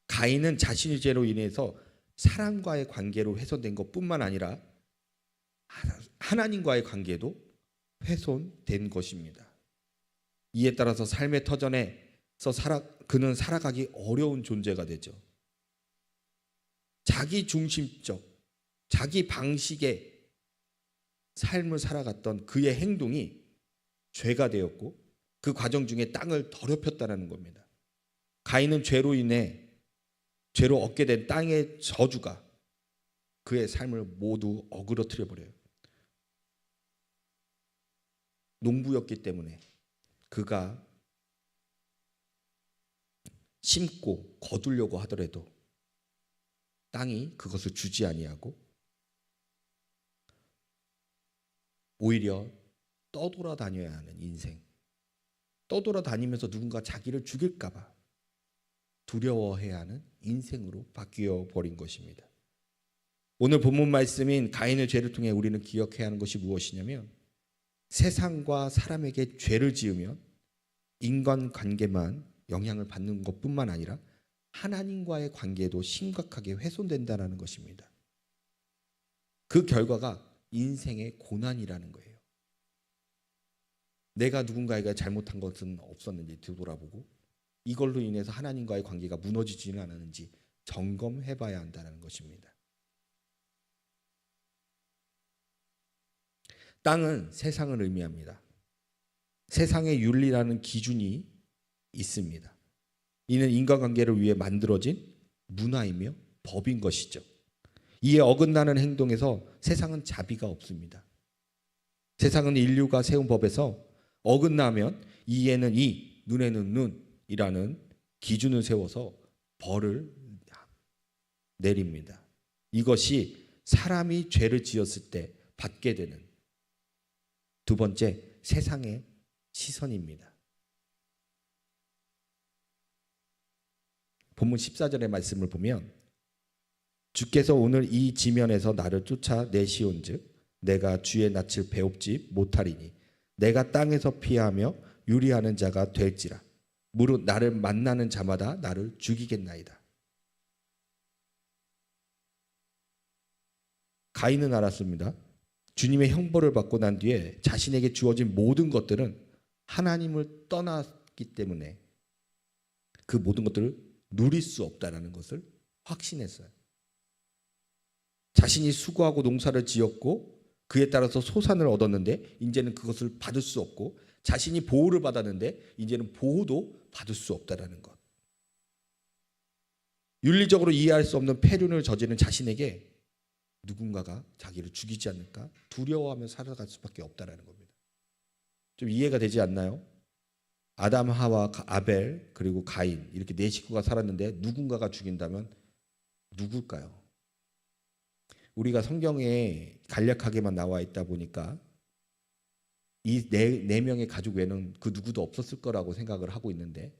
가인은 자신의 죄로 인해서 사람과의 관계로 훼손된 것뿐만 아니라 하나님과의 관계도 훼손된 것입니다. 이에 따라서 삶의 터전에서 그는 살아가기 어려운 존재가 되죠. 자기 중심적, 자기 방식의 삶을 살아갔던 그의 행동이 죄가 되었고 그 과정 중에 땅을 더럽혔다는 겁니다. 가인은 죄로 얻게 된 땅의 저주가 그의 삶을 모두 어그러뜨려 버려요. 농부였기 때문에 그가 심고 거두려고 하더라도 땅이 그것을 주지 아니하고 오히려 떠돌아다녀야 하는 인생, 떠돌아다니면서 누군가 자기를 죽일까 봐 두려워해야 하는 인생으로 바뀌어 버린 것입니다. 오늘 본문 말씀인 가인의 죄를 통해 우리는 기억해야 하는 것이 무엇이냐면 세상과 사람에게 죄를 지으면 인간관계만 영향을 받는 것뿐만 아니라 하나님과의 관계도 심각하게 훼손된다는 것입니다. 그 결과가 인생의 고난이라는 거예요. 내가 누군가에게 잘못한 것은 없었는지 되돌아보고 이걸로 인해서 하나님과의 관계가 무너지지는 않았는지 점검해 봐야 한다는 것입니다. 땅은 세상을 의미합니다. 세상의 윤리라는 기준이 있습니다. 이는 인간관계를 위해 만들어진 문화이며 법인 것이죠. 이에 어긋나는 행동에서 세상은 자비가 없습니다. 세상은 인류가 세운 법에서 어긋나면 이에는 이, 눈에는 눈이라는 기준을 세워서 벌을 내립니다. 이것이 사람이 죄를 지었을 때 받게 되는 두 번째 세상의 시선입니다. 본문 14절의 말씀을 보면 주께서 오늘 이 지면에서 나를 쫓아내시온즉 내가 주의 낯을 배웁지 못하리니 내가 땅에서 피하며 유리하는 자가 될지라 무릇 나를 만나는 자마다 나를 죽이겠나이다. 가인은 알았습니다. 주님의 형벌을 받고 난 뒤에 자신에게 주어진 모든 것들은 하나님을 떠났기 때문에 그 모든 것들을 누릴 수 없다는 것을 확신했어요. 자신이 수고하고 농사를 지었고 그에 따라서 소산을 얻었는데 이제는 그것을 받을 수 없고 자신이 보호를 받았는데 이제는 보호도 받을 수 없다는 것. 윤리적으로 이해할 수 없는 폐륜을 저지른 자신에게 누군가가 자기를 죽이지 않을까 두려워하며 살아갈 수밖에 없다는 겁니다. 좀 이해가 되지 않나요? 아담, 하와, 아벨 그리고 가인 이렇게 네 식구가 살았는데 누군가가 죽인다면 누굴까요? 우리가 성경에 간략하게만 나와 있다 보니까 이 네 명의 가족 외에는 그 누구도 없었을 거라고 생각을 하고 있는데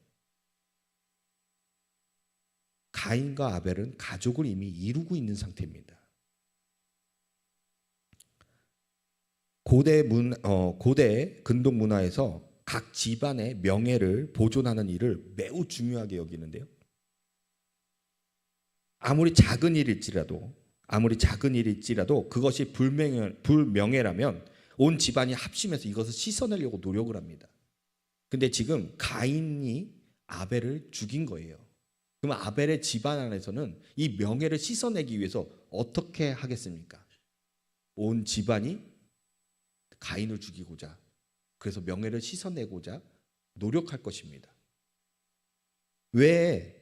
가인과 아벨은 가족을 이미 이루고 있는 상태입니다. 고대 근동 문화에서 각 집안의 명예를 보존하는 일을 매우 중요하게 여기는데요. 아무리 작은 일일지라도 그것이 불명예라면 온 집안이 합심해서 이것을 씻어내려고 노력을 합니다. 근데 지금 가인이 아벨을 죽인 거예요. 그럼 아벨의 집안 안에서는 이 명예를 씻어내기 위해서 어떻게 하겠습니까? 온 집안이 가인을 죽이고자, 그래서 명예를 씻어내고자 노력할 것입니다. 왜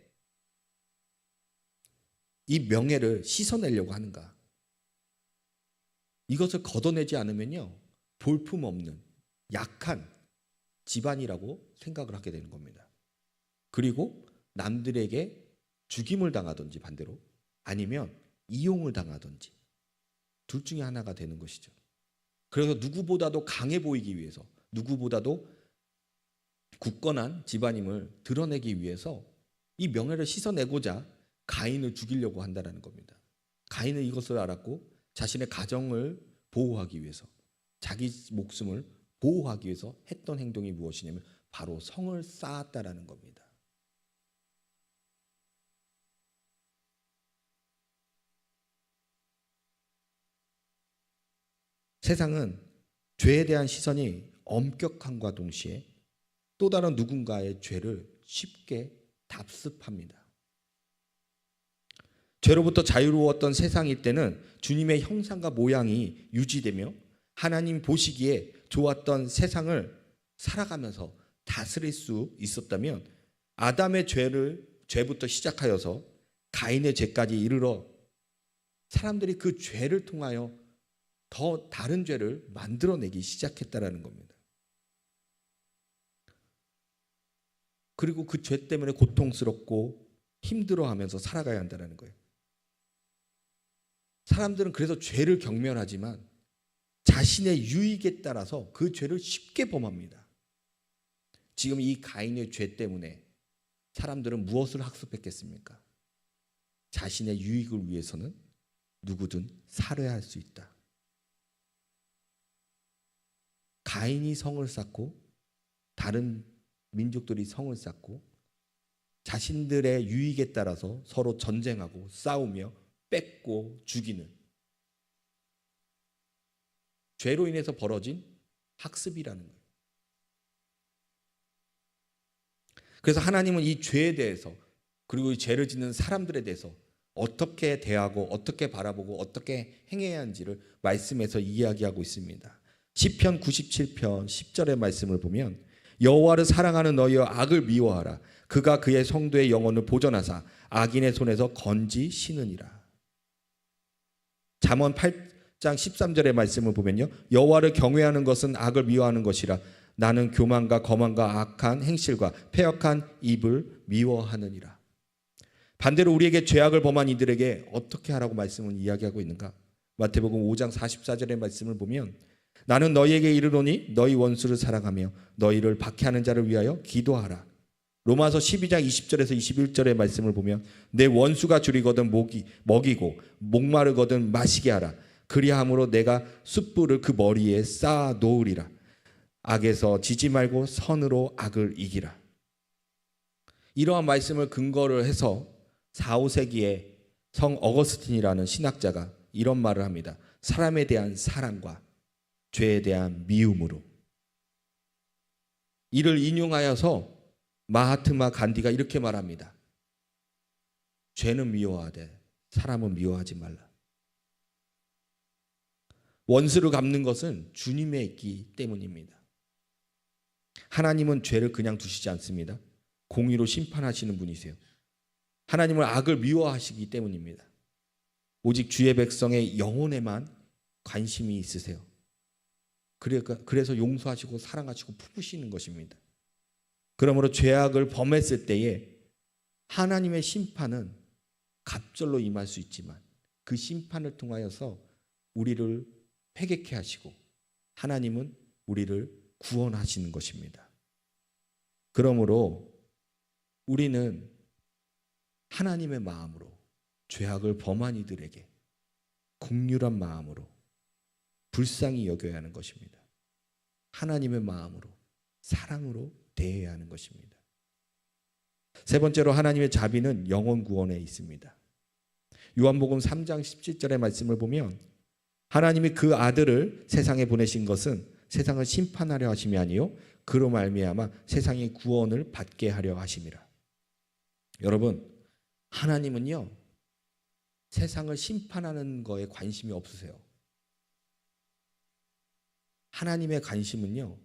이 명예를 씻어내려고 하는가? 이것을 걷어내지 않으면요, 볼품없는 약한 집안이라고 생각을 하게 되는 겁니다. 그리고 남들에게 죽임을 당하든지 반대로, 아니면 이용을 당하든지 둘 중에 하나가 되는 것이죠. 그래서 누구보다도 강해 보이기 위해서, 누구보다도 굳건한 집안임을 드러내기 위해서 이 명예를 씻어내고자 가인을 죽이려고 한다는 겁니다. 가인은 이것을 알았고 자신의 가정을 보호하기 위해서, 자기 목숨을 보호하기 위해서 했던 행동이 무엇이냐면 바로 성을 쌓았다라는 겁니다. 세상은 죄에 대한 시선이 엄격함과 동시에 또 다른 누군가의 죄를 쉽게 답습합니다. 죄로부터 자유로웠던 세상일 때는 주님의 형상과 모양이 유지되며 하나님 보시기에 좋았던 세상을 살아가면서 다스릴 수 있었다면, 아담의 죄부터 시작하여서 가인의 죄까지 이르러 사람들이 그 죄를 통하여 더 다른 죄를 만들어내기 시작했다라는 겁니다. 그리고 그 죄 때문에 고통스럽고 힘들어하면서 살아가야 한다는 거예요. 사람들은 그래서 죄를 경멸하지만 자신의 유익에 따라서 그 죄를 쉽게 범합니다. 지금 이 가인의 죄 때문에 사람들은 무엇을 학습했겠습니까? 자신의 유익을 위해서는 누구든 살해야 할 수 있다. 가인이 성을 쌓고 다른 민족들이 성을 쌓고 자신들의 유익에 따라서 서로 전쟁하고 싸우며 뺏고 죽이는, 죄로 인해서 벌어진 학습이라는 거예요. 그래서 하나님은 이 죄에 대해서, 그리고 이 죄를 짓는 사람들에 대해서 어떻게 대하고 어떻게 바라보고 어떻게 행해야 하는지를 말씀에서 이야기하고 있습니다. 시편 97편 10절의 말씀을 보면 여호와를 사랑하는 너희여 악을 미워하라. 그가 그의 성도의 영혼을 보전하사 악인의 손에서 건지시느니라. 잠언 8장 13절의 말씀을 보면요, 여호와를 경외하는 것은 악을 미워하는 것이라. 나는 교만과 거만과 악한 행실과 패역한 입을 미워하느니라. 반대로 우리에게 죄악을 범한 이들에게 어떻게 하라고 말씀을 이야기하고 있는가? 마태복음 5장 44절의 말씀을 보면 나는 너희에게 이르노니 너희 원수를 사랑하며 너희를 박해하는 자를 위하여 기도하라. 로마서 12장 20절에서 21절의 말씀을 보면 내 원수가 줄이거든 먹이고 목마르거든 마시게 하라. 그리함으로 내가 숯불을 그 머리에 쌓아 놓으리라. 악에서 지지 말고 선으로 악을 이기라. 이러한 말씀을 근거를 해서 4, 5세기에 성 어거스틴이라는 신학자가 이런 말을 합니다. 사람에 대한 사랑과 죄에 대한 미움으로. 이를 인용하여서 마하트마 간디가 이렇게 말합니다. 죄는 미워하되 사람은 미워하지 말라. 원수를 갚는 것은 주님의 있기 때문입니다. 하나님은 죄를 그냥 두시지 않습니다. 공의로 심판하시는 분이세요. 하나님은 악을 미워하시기 때문입니다. 오직 주의 백성의 영혼에만 관심이 있으세요. 그래서 용서하시고 사랑하시고 품으시는 것입니다. 그러므로 죄악을 범했을 때에 하나님의 심판은 갑절로 임할 수 있지만 그 심판을 통하여서 우리를 회개케 하시고 하나님은 우리를 구원하시는 것입니다. 그러므로 우리는 하나님의 마음으로 죄악을 범한 이들에게 긍휼한 마음으로 불쌍히 여겨야 하는 것입니다. 하나님의 마음으로, 사랑으로 대해야 하는 것입니다. 세 번째로 하나님의 자비는 영혼 구원에 있습니다. 요한복음 3장 17절의 말씀을 보면 하나님이 그 아들을 세상에 보내신 것은 세상을 심판하려 하심이 아니요 그로 말미암아 세상의 구원을 받게 하려 하심이라. 여러분, 하나님은요 세상을 심판하는 거에 관심이 없으세요. 하나님의 관심은요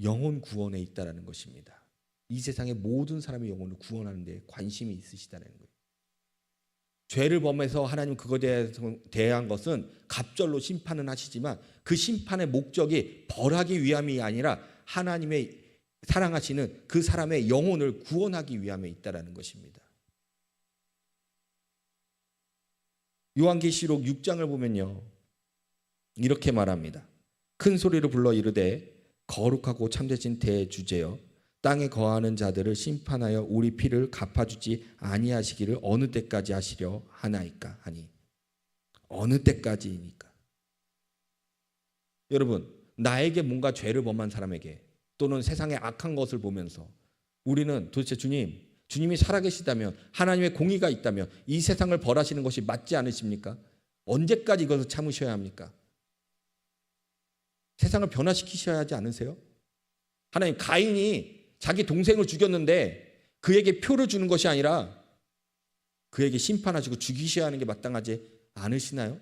영혼 구원에 있다라는 것입니다. 이 세상의 모든 사람의 영혼을 구원하는 데 관심이 있으시다는 거예요. 죄를 범해서 하나님 그것에 대한 것은 갑절로 심판은 하시지만 그 심판의 목적이 벌하기 위함이 아니라 하나님의 사랑하시는 그 사람의 영혼을 구원하기 위함에 있다라는 것입니다. 요한계시록 6장을 보면요 이렇게 말합니다. 큰 소리로 불러 이르되 거룩하고 참되신 대주제여 땅에 거하는 자들을 심판하여 우리 피를 갚아주지 아니하시기를 어느 때까지 하시려 하나이까 하니. 어느 때까지니까. 여러분, 나에게 뭔가 죄를 범한 사람에게 또는 세상의 악한 것을 보면서 우리는 도대체 주님이 살아계시다면, 하나님의 공의가 있다면 이 세상을 벌하시는 것이 맞지 않으십니까? 언제까지 이것을 참으셔야 합니까? 세상을 변화시키셔야 하지 않으세요? 하나님, 가인이 자기 동생을 죽였는데 그에게 표를 주는 것이 아니라 그에게 심판하시고 죽이셔야 하는 게 마땅하지 않으시나요?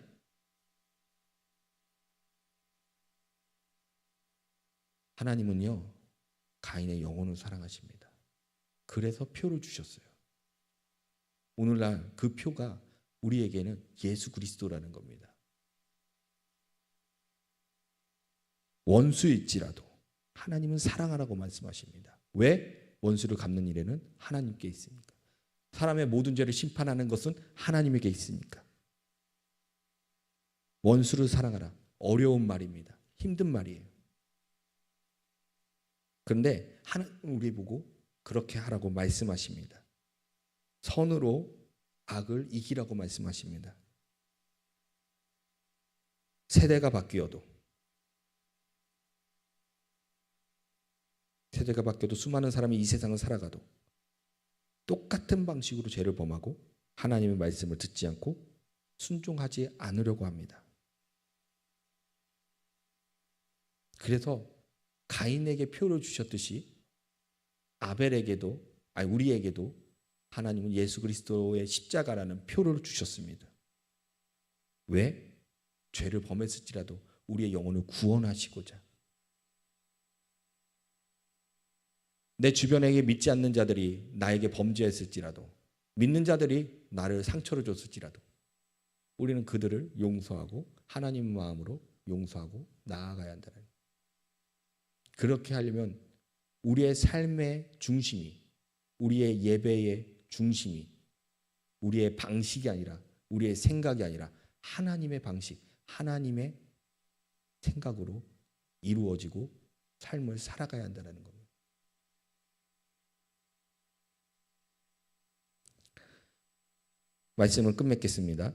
하나님은요 가인의 영혼을 사랑하십니다. 그래서 표를 주셨어요. 오늘날 그 표가 우리에게는 예수 그리스도라는 겁니다. 원수일지라도 하나님은 사랑하라고 말씀하십니다. 왜? 원수를 갚는 일에는 하나님께 있으니까. 사람의 모든 죄를 심판하는 것은 하나님에게 있으니까. 원수를 사랑하라. 어려운 말입니다. 힘든 말이에요. 그런데 하나님 우리 보고 그렇게 하라고 말씀하십니다. 선으로 악을 이기라고 말씀하십니다. 세대가 바뀌어도 수많은 사람이 이 세상을 살아가도 똑같은 방식으로 죄를 범하고 하나님의 말씀을 듣지 않고 순종하지 않으려고 합니다. 그래서 가인에게 표를 주셨듯이 우리에게도 하나님은 예수 그리스도의 십자가라는 표를 주셨습니다. 왜? 죄를 범했을지라도 우리의 영혼을 구원하시고자. 내 주변에게 믿지 않는 자들이 나에게 범죄했을지라도, 믿는 자들이 나를 상처를 줬을지라도 우리는 그들을 용서하고 하나님 마음으로 용서하고 나아가야 한다는 거예요. 그렇게 하려면 우리의 삶의 중심이, 우리의 예배의 중심이 우리의 방식이 아니라, 우리의 생각이 아니라 하나님의 방식, 하나님의 생각으로 이루어지고 삶을 살아가야 한다는 겁니다. 말씀을 끝맺겠습니다.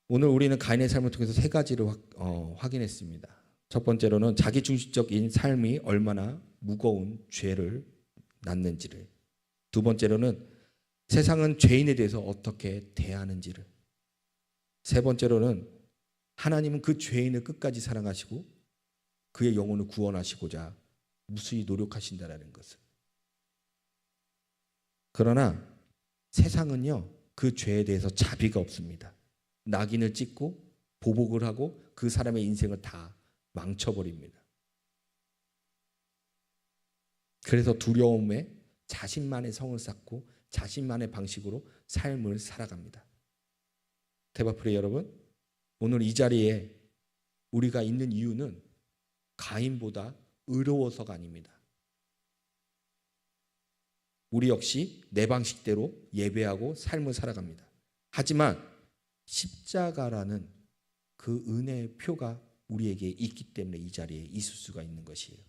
오늘 우리는 가인의 삶을 통해서 세 가지를 확인했습니다. 첫 번째로는 자기중심적인 삶이 얼마나 무거운 죄를 낳는지를, 두 번째로는 세상은 죄인에 대해서 어떻게 대하는지를, 세 번째로는 하나님은 그 죄인을 끝까지 사랑하시고 그의 영혼을 구원하시고자 무수히 노력하신다는 것을. 그러나 세상은요 그 죄에 대해서 자비가 없습니다. 낙인을 찍고 보복을 하고 그 사람의 인생을 다 망쳐버립니다. 그래서 두려움에 자신만의 성을 쌓고 자신만의 방식으로 삶을 살아갑니다. 대바프레 여러분, 오늘 이 자리에 우리가 있는 이유는 가인보다 의로워서가 아닙니다. 우리 역시 내 방식대로 예배하고 삶을 살아갑니다. 하지만 십자가라는 그 은혜의 표가 우리에게 있기 때문에 이 자리에 있을 수가 있는 것이에요.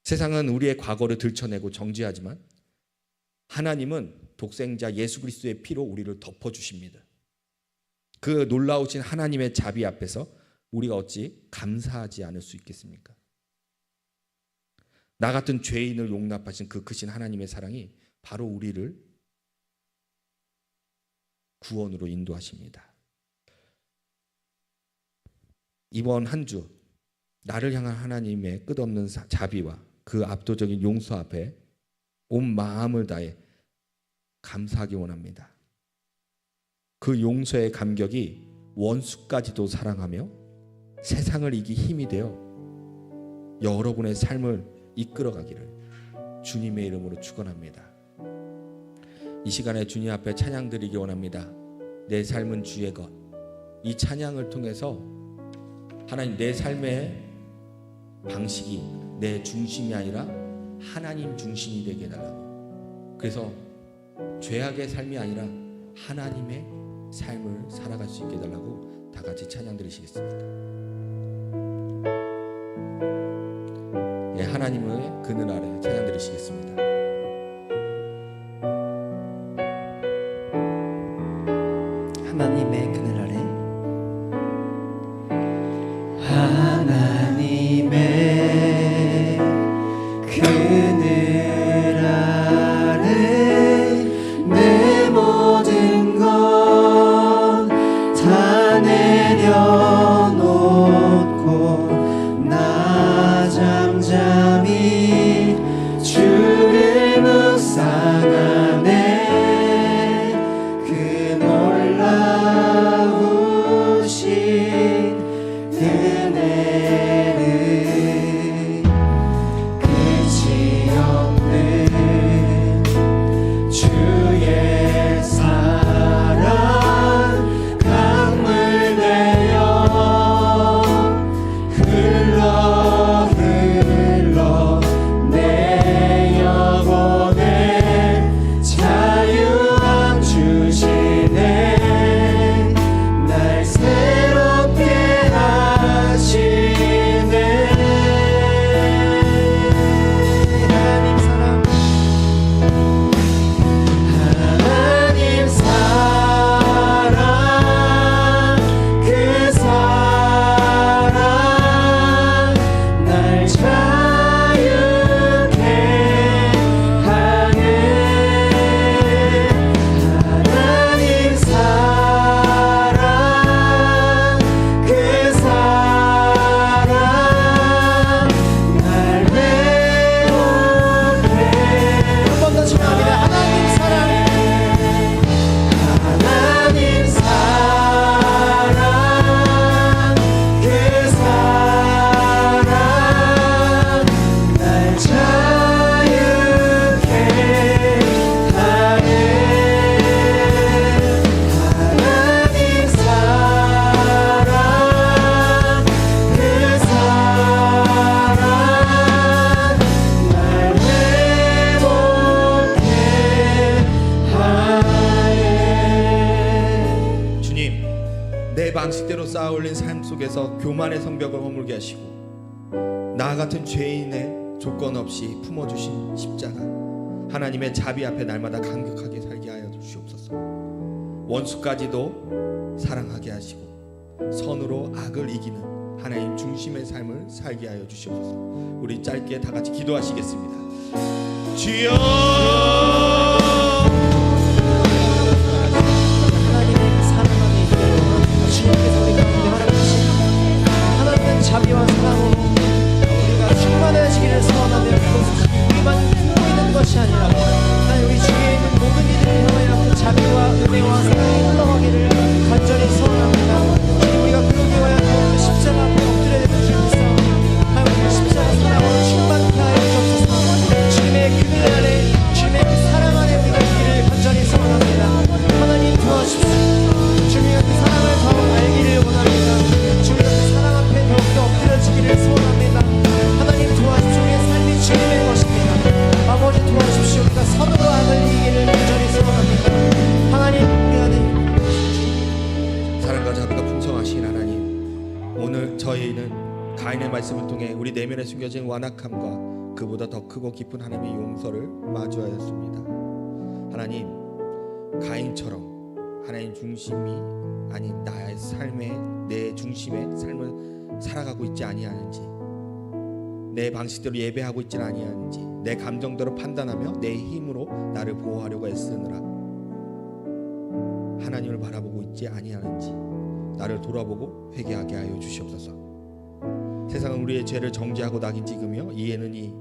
세상은 우리의 과거를 들춰내고 정죄하지만 하나님은 독생자 예수 그리스도의 피로 우리를 덮어주십니다. 그 놀라우신 하나님의 자비 앞에서 우리가 어찌 감사하지 않을 수 있겠습니까? 나 같은 죄인을 용납하신 그 크신 하나님의 사랑이 바로 우리를 구원으로 인도하십니다. 이번 한 주 나를 향한 하나님의 끝없는 자비와 그 압도적인 용서 앞에 온 마음을 다해 감사하기 원합니다. 그 용서의 감격이 원수까지도 사랑하며 세상을 이기 힘이 되어 여러분의 삶을 이끌어가기를 주님의 이름으로 축원합니다. 이 시간에 주님 앞에 찬양 드리기 원합니다. 내 삶은 주의 것. 이 찬양을 통해서 하나님, 내 삶의 방식이 내 중심이 아니라 하나님 중심이 되게 해달라고. 그래서 죄악의 삶이 아니라 하나님의 삶을 살아갈 수 있게 해달라고 다 같이 찬양 드리시겠습니다. 예, 하나님의 그늘 아래 찬양 드리시겠습니다. 하나님의 그늘 아래. 하나님의 그늘 아래 내 모든 것 다 내려놓고 나 잠잠히 주를 묵상하네. 그 놀라우신 은혜는 끝이 없는 주의 사랑 강물 되어 흘러 내 영혼에 자유함 주시네. 날 새롭게 하시네. 하나님 사랑, 하나님 사랑, 그 사랑 날 자유케 하네. 하나님 사랑, 그 사랑 날 회복해. 한 번 더 축하합니다. 하나님 사랑, 하나님 사랑, 그 사랑 날 자유케 하네. 하나님 사랑, 그 사랑 날 회복해 하네. 주님, 내 방식대로 쌓아올린 삶 속에서 교만의 성벽을 허물게 하시고 나 같은 죄인의 조건 없이 품어주신 십자가, 하나님의 자비 앞에 날마다 감격하게 살게 하여 주시옵소서. 원수까지도 사랑하게 하시고 선으로 악을 이기는 하나님 중심의 삶을 살게 하여 주시옵소서. 우리 짧게 다 같이 기도하시겠습니다. 주여, 하나님의 사랑 안에 있기를 원합니다. 주님께서 우리 가운데 허락하신 하나님의 자비와 사랑으로 우리가 충만해지기를 소원하며 그것이 우리만 품고 있는 것이 아니라 하나님 우리 주위에 있는 모든 이들을 향하여 그 자비와 은혜와 사랑이 흘러가기를 간절히 소원합니다. 주님, 우리가 그러기 위하여 그 십자가 앞에 엎드려야 되는 주님께서 하나님 그 십자가 사랑으로 충만케 하여 주옵소서. 주님의 그늘 아래, 주님의 그 사랑 안에 우리가 있기를 간절히 소원합니다. 하나님 도와주십시오. 주님의 그 사랑을 더 알기를 원합니다. 주님의 그 사랑 앞에 더욱더 엎드려지기를 소원합니다. 하나님 도와주십시오. 우리의 삶이 주님의 것입니다. 아버지 도와주십시오. 우리가 선으로 악을 이기기를 간절히 소원합니다. 하나님 우리 안에 사랑과 자비가 풍성하신 하나님, 오늘 저희는 가인의 말씀을 통해 우리 내면에 숨겨진 완악함과 그보다 더 크고 깊은 하나님의 용서를 마주하였습니다. 하나님, 가인처럼 하나님 중심이 아닌 나의 삶의 내 중심의 삶을 살아가고 있지 아니하는지, 내 방식대로 예배하고 있지 아니하는지, 내 감정대로 판단하며 내 힘으로 나를 보호하려고 애쓰느라 하나님을 바라보고 있지 아니하는지 나를 돌아보고 회개하게 하여 주시옵소서. 세상은 우리의 죄를 정죄하고 낙인 찍으며 이에는 이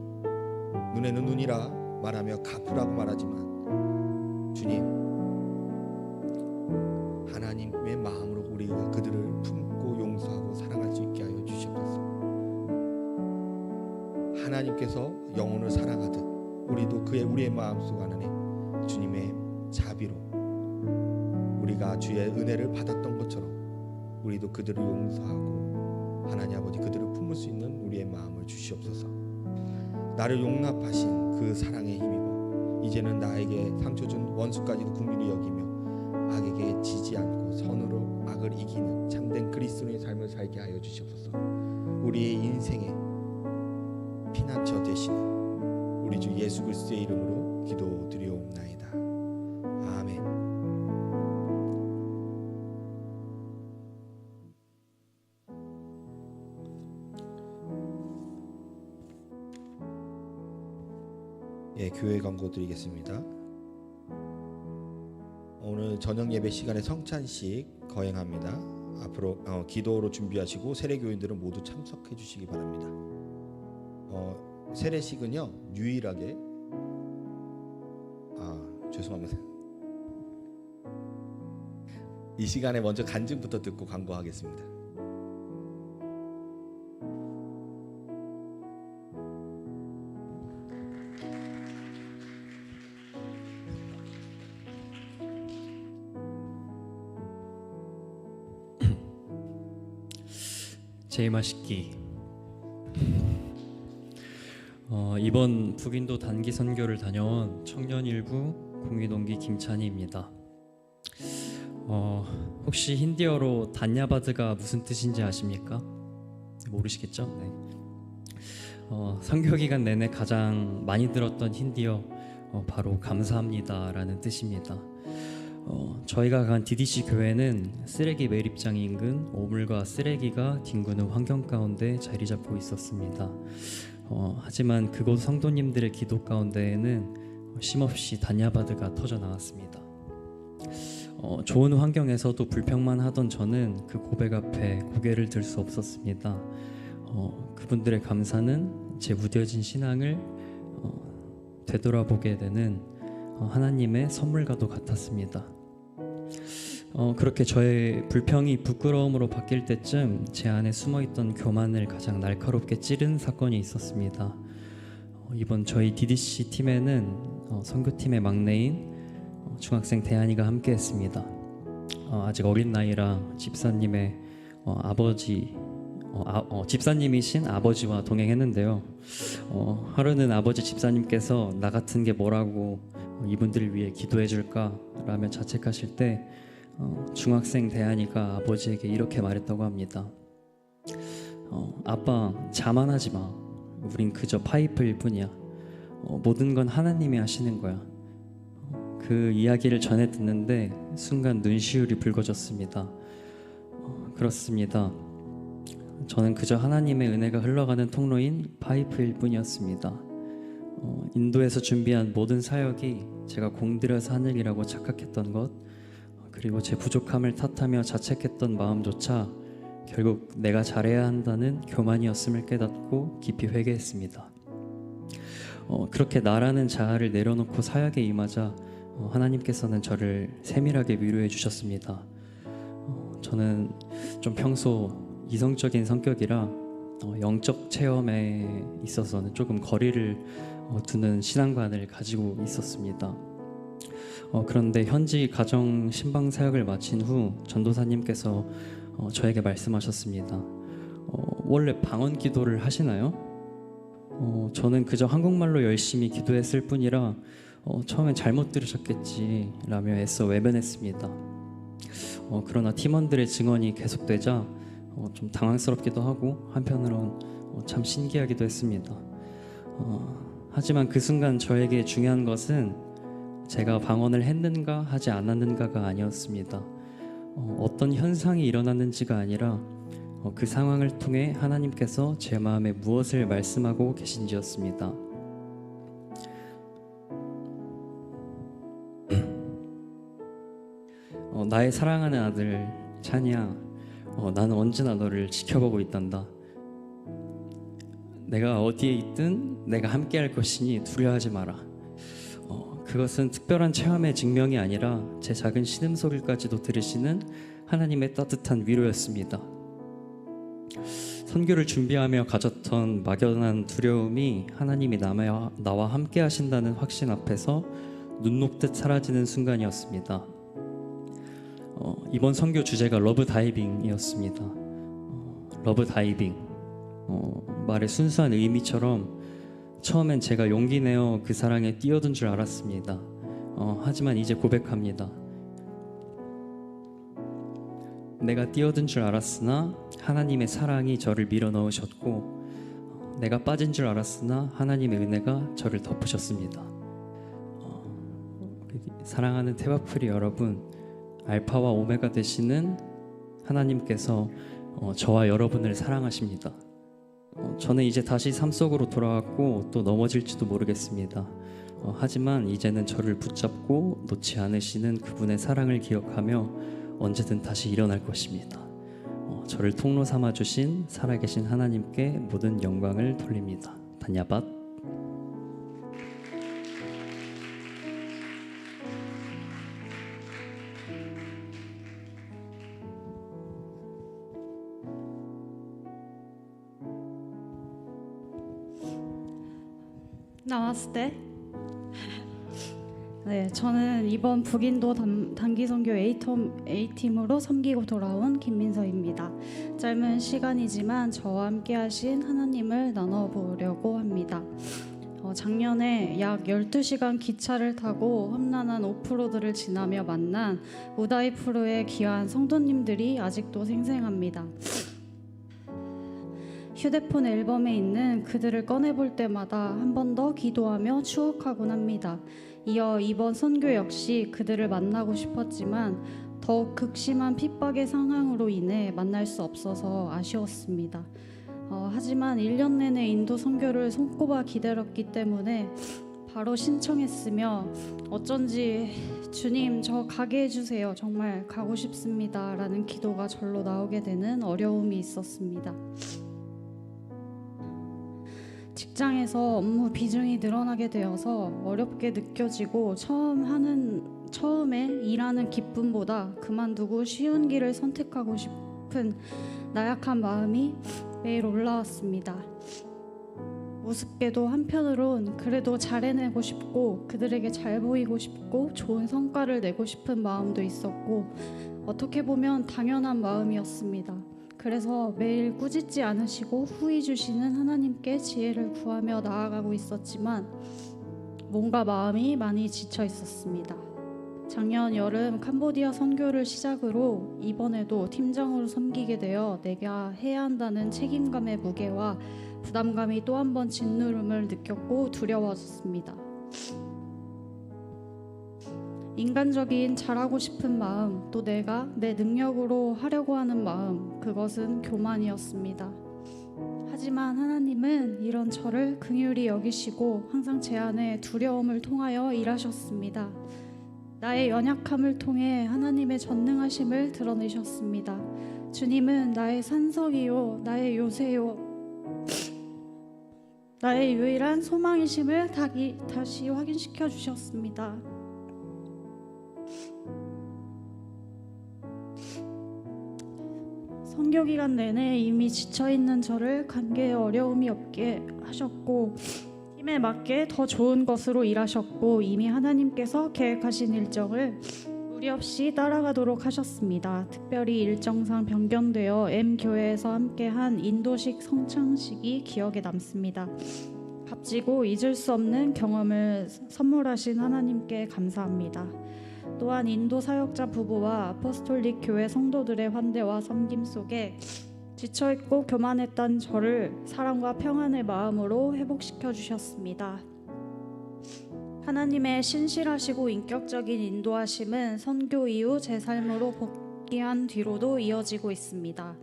눈에는 눈이라 말하며 갚으라고 말하지만, 주님, 하나님의 마음으로 우리가 그들을 품고 용서하고 사랑할 수 있게 하여 주시옵소서. 하나님께서 영혼을 사랑하듯 우리도 우리의 마음속 안에 주님의 자비로 우리가 주의 은혜를 받았던 것처럼 우리도 그들을 용서하고 하나님 아버지 그들을 품을 수 있는 우리의 마음을 주시옵소서. 나를 용납하신 그 사랑에 힘입어 이제는 나에게 상처 준 원수까지도 긍휼히 여기며 악에게 지지 않고 선으로 악을 이기는 참된 그리스도인의 삶을 살게 하여 주시옵소서. 우리의 인생의 피난처 되시는 우리 주 예수 그리스도의 이름으로 기도드리옵나이다. 아멘. 예, 교회 광고 드리겠습니다. 오늘 저녁 예배 시간에 성찬식 거행합니다. 앞으로 기도로 준비하시고 세례교인들은 모두 참석해 주시기 바랍니다. 세례식은요 유일하게 죄송합니다. 이 시간에 먼저 간증부터 듣고 광고하겠습니다. 제일 맛있기. 이번 북인도 단기 선교를 다녀온 청년일부 공위동기 김찬희입니다. 혹시 힌디어로 단야바드가 무슨 뜻인지 아십니까? 모르시겠죠? 네. 선교 기간 내내 가장 많이 들었던 힌디어 바로 감사합니다라는 뜻입니다. 저희가 간 DDC 교회는 쓰레기 매립장 인근 오물과 쓰레기가 뒹구는 환경 가운데 자리 잡고 있었습니다. 하지만 그곳 성도님들의 기도 가운데에는 쉼없이 단야바드가 터져 나왔습니다. 좋은 환경에서도 불평만 하던 저는 그 고백 앞에 고개를 들 수 없었습니다. 그분들의 감사는 제 무뎌진 신앙을 되돌아보게 되는 하나님의 선물과도 같았습니다. 그렇게 저의 불평이 부끄러움으로 바뀔 때쯤 제 안에 숨어있던 교만을 가장 날카롭게 찌른 사건이 있었습니다. 이번 저희 DDC 팀에는 선교팀의 막내인 중학생 대한이가 함께했습니다. 아직 어린 나이라 집사님의 집사님이신 아버지와 동행했는데요. 하루는 아버지 집사님께서 나 같은 게 뭐라고 이분들을 위해 기도해 줄까 라며 자책하실 때 중학생 대한이가 아버지에게 이렇게 말했다고 합니다. 아빠, 자만하지 마. 우린 그저 파이프일 뿐이야. 모든 건 하나님이 하시는 거야. 그 이야기를 전해 듣는데 순간 눈시울이 붉어졌습니다. 그렇습니다. 저는 그저 하나님의 은혜가 흘러가는 통로인 파이프일 뿐이었습니다. 인도에서 준비한 모든 사역이 제가 공들여서 하는 일이라고 착각했던 것, 그리고 제 부족함을 탓하며 자책했던 마음조차 결국 내가 잘해야 한다는 교만이었음을 깨닫고 깊이 회개했습니다. 그렇게 나라는 자아를 내려놓고 사역에 임하자 하나님께서는 저를 세밀하게 위로해 주셨습니다. 저는 좀 평소 이성적인 성격이라 영적 체험에 있어서는 조금 거리를 두는 신앙관을 가지고 있었습니다. 그런데 현지 가정 신방 사역을 마친 후 전도사님께서 저에게 말씀하셨습니다. 원래 방언 기도를 하시나요? 저는 그저 한국말로 열심히 기도했을 뿐이라 처음엔 잘못 들으셨겠지 라며 애써 외면했습니다. 그러나 팀원들의 증언이 계속되자 좀 당황스럽기도 하고 한편으론 참 신기하기도 했습니다. 하지만 그 순간 저에게 중요한 것은 제가 방언을 했는가 하지 않았는가가 아니었습니다. 어떤 현상이 일어났는지가 아니라 그 상황을 통해 하나님께서 제 마음에 무엇을 말씀하고 계신지였습니다. 나의 사랑하는 아들 찬이야, 나는 언제나 너를 지켜보고 있단다. 내가 어디에 있든 내가 함께할 것이니 두려워하지 마라. 그것은 특별한 체험의 증명이 아니라 제 작은 신음소리까지도 들으시는 하나님의 따뜻한 위로였습니다. 선교를 준비하며 가졌던 막연한 두려움이 하나님이 나와 함께 하신다는 확신 앞에서 눈 녹듯 사라지는 순간이었습니다. 이번 선교 주제가 러브 다이빙이었습니다. 러브 다이빙, 말의 순수한 의미처럼 처음엔 제가 용기 내어 그 사랑에 뛰어든 줄 알았습니다. 하지만 이제 고백합니다. 내가 뛰어든 줄 알았으나 하나님의 사랑이 저를 밀어넣으셨고, 내가 빠진 줄 알았으나 하나님의 은혜가 저를 덮으셨습니다. 사랑하는 태바프리 여러분, 알파와 오메가 되시는 하나님께서 저와 여러분을 사랑하십니다. 저는 이제 다시 삶 속으로 돌아왔고 또 넘어질지도 모르겠습니다. 하지만 이제는 저를 붙잡고 놓지 않으시는 그분의 사랑을 기억하며 언제든 다시 일어날 것입니다. 저를 통로 삼아 주신 살아계신 하나님께 모든 영광을 돌립니다. 단야밭. 나마스테. 네, 저는 이번 북인도 단기선교 A팀으로 섬기고 돌아온 김민서입니다. 짧은 시간이지만 저와 함께 하신 하나님을 나눠보려고 합니다. 작년에 약 12시간 기차를 타고 험난한 오프로드를 지나며 만난 우다이프로의 귀한 성도님들이 아직도 생생합니다. 휴대폰 앨범에 있는 그들을 꺼내볼 때마다 한 번 더 기도하며 추억하곤 합니다. 이어 이번 선교 역시 그들을 만나고 싶었지만 더욱 극심한 핍박의 상황으로 인해 만날 수 없어서 아쉬웠습니다. 하지만 1년 내내 인도 선교를 손꼽아 기다렸기 때문에 바로 신청했으며, 어쩐지 주님 저 가게 해주세요, 정말 가고 싶습니다 라는 기도가 절로 나오게 되는 어려움이 있었습니다. 직장에서 업무 비중이 늘어나게 되어서 어렵게 느껴지고 처음에 일하는 기쁨보다 그만두고 쉬운 길을 선택하고 싶은 나약한 마음이 매일 올라왔습니다. 우습게도 한편으론 그래도 잘해내고 싶고 그들에게 잘 보이고 싶고 좋은 성과를 내고 싶은 마음도 있었고, 어떻게 보면 당연한 마음이었습니다. 그래서 매일 꾸짖지 않으시고 후히 주시는 하나님께 지혜를 구하며 나아가고 있었지만 뭔가 마음이 많이 지쳐 있었습니다. 작년 여름 캄보디아 선교를 시작으로 이번에도 팀장으로 섬기게 되어 내가 해야 한다는 책임감의 무게와 부담감이 또 한 번 짓누름을 느꼈고 두려워졌습니다. 인간적인 잘하고 싶은 마음, 또 내가 내 능력으로 하려고 하는 마음, 그것은 교만이었습니다. 하지만 하나님은 이런 저를 긍휼히 여기시고 항상 제 안에 두려움을 통하여 일하셨습니다. 나의 연약함을 통해 하나님의 전능하심을 드러내셨습니다. 주님은 나의 산성이요, 나의 요새요, 나의 유일한 소망이심을 다시 확인시켜 주셨습니다. 선교 기간 내내 이미 지쳐있는 저를 관계에 어려움이 없게 하셨고, 힘에 맞게 더 좋은 것으로 일하셨고, 이미 하나님께서 계획하신 일정을 무리 없이 따라가도록 하셨습니다. 특별히 일정상 변경되어 M교회에서 함께한 인도식 성찬식이 기억에 남습니다. 값지고 잊을 수 없는 경험을 선물하신 하나님께 감사합니다. 또한 인도 사역자 부부와 아포스톨릭 교회 성도들의 환대와 섬김 속에 지쳐있고 교만했던 저를 사랑과 평안의 마음으로 회복시켜 주셨습니다. 하나님의 신실하시고 인격적인 인도하심은 선교 이후 제 삶으로 복귀한 뒤로도 이어지고 있습니다.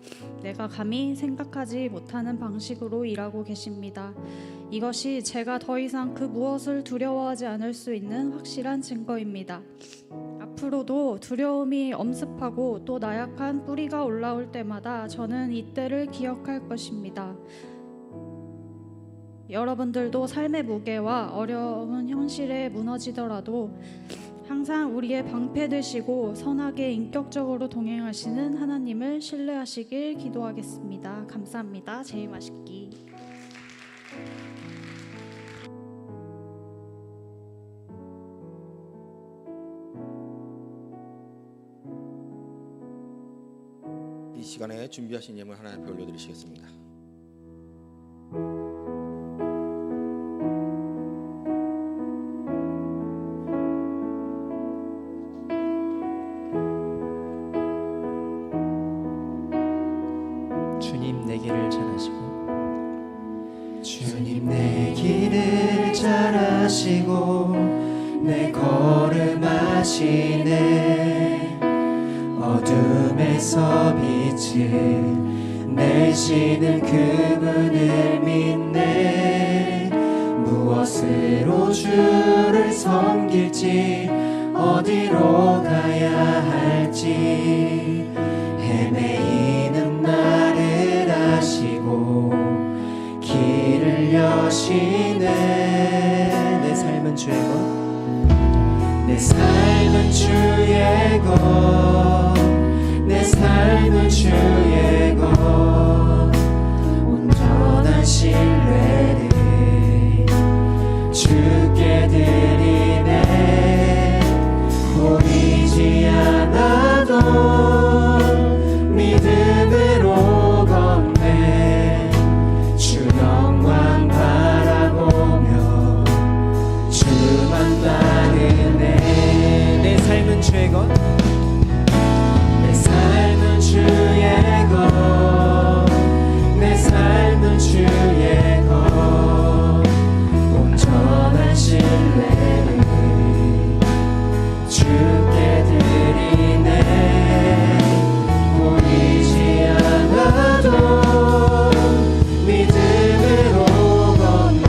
내가 감히 생각하지 못하는 방식으로 일하고 계십니다. 이것이 제가 더 이상 그 무엇을 두려워하지 않을 수 있는 확실한 증거입니다. 앞으로도 두려움이 엄습하고 또 나약한 뿌리가 올라올 때마다 저는 이때를 기억할 것입니다. 여러분들도 삶의 무게와 어려운 현실에 무너지더라도 항상 우리의 방패 되시고 선하게 인격적으로 동행하시는 하나님을 신뢰하시길 기도하겠습니다. 감사합니다. 제일 맛있기. 이 시간에 준비하신 예물 하나님 앞에 올려드리시겠습니다. 주님 내 길을 잘 아시고 주님 내 길을 잘 아시고 내 걸음 아시네. 어둠에서 빛을 내시는 그분을 믿네. 무엇으로 주를 섬길지 어디로 가야 할지 헤매이는 나를 아시고 길을 여시네. 내 삶은 주의 것 내 삶은 주의 것, 내 삶은 주의 것, 온전한 신뢰를 주께 드리네. 보이지 않아도 믿음으로 걷네. 주 영광 바라보며 주만 따르네. 내 삶은 주의 것 내 삶은 주의 것, 내 삶은 주의 것, 온전한 신뢰를 주께 드리네. 보이지 않아도 믿음으로 걷네.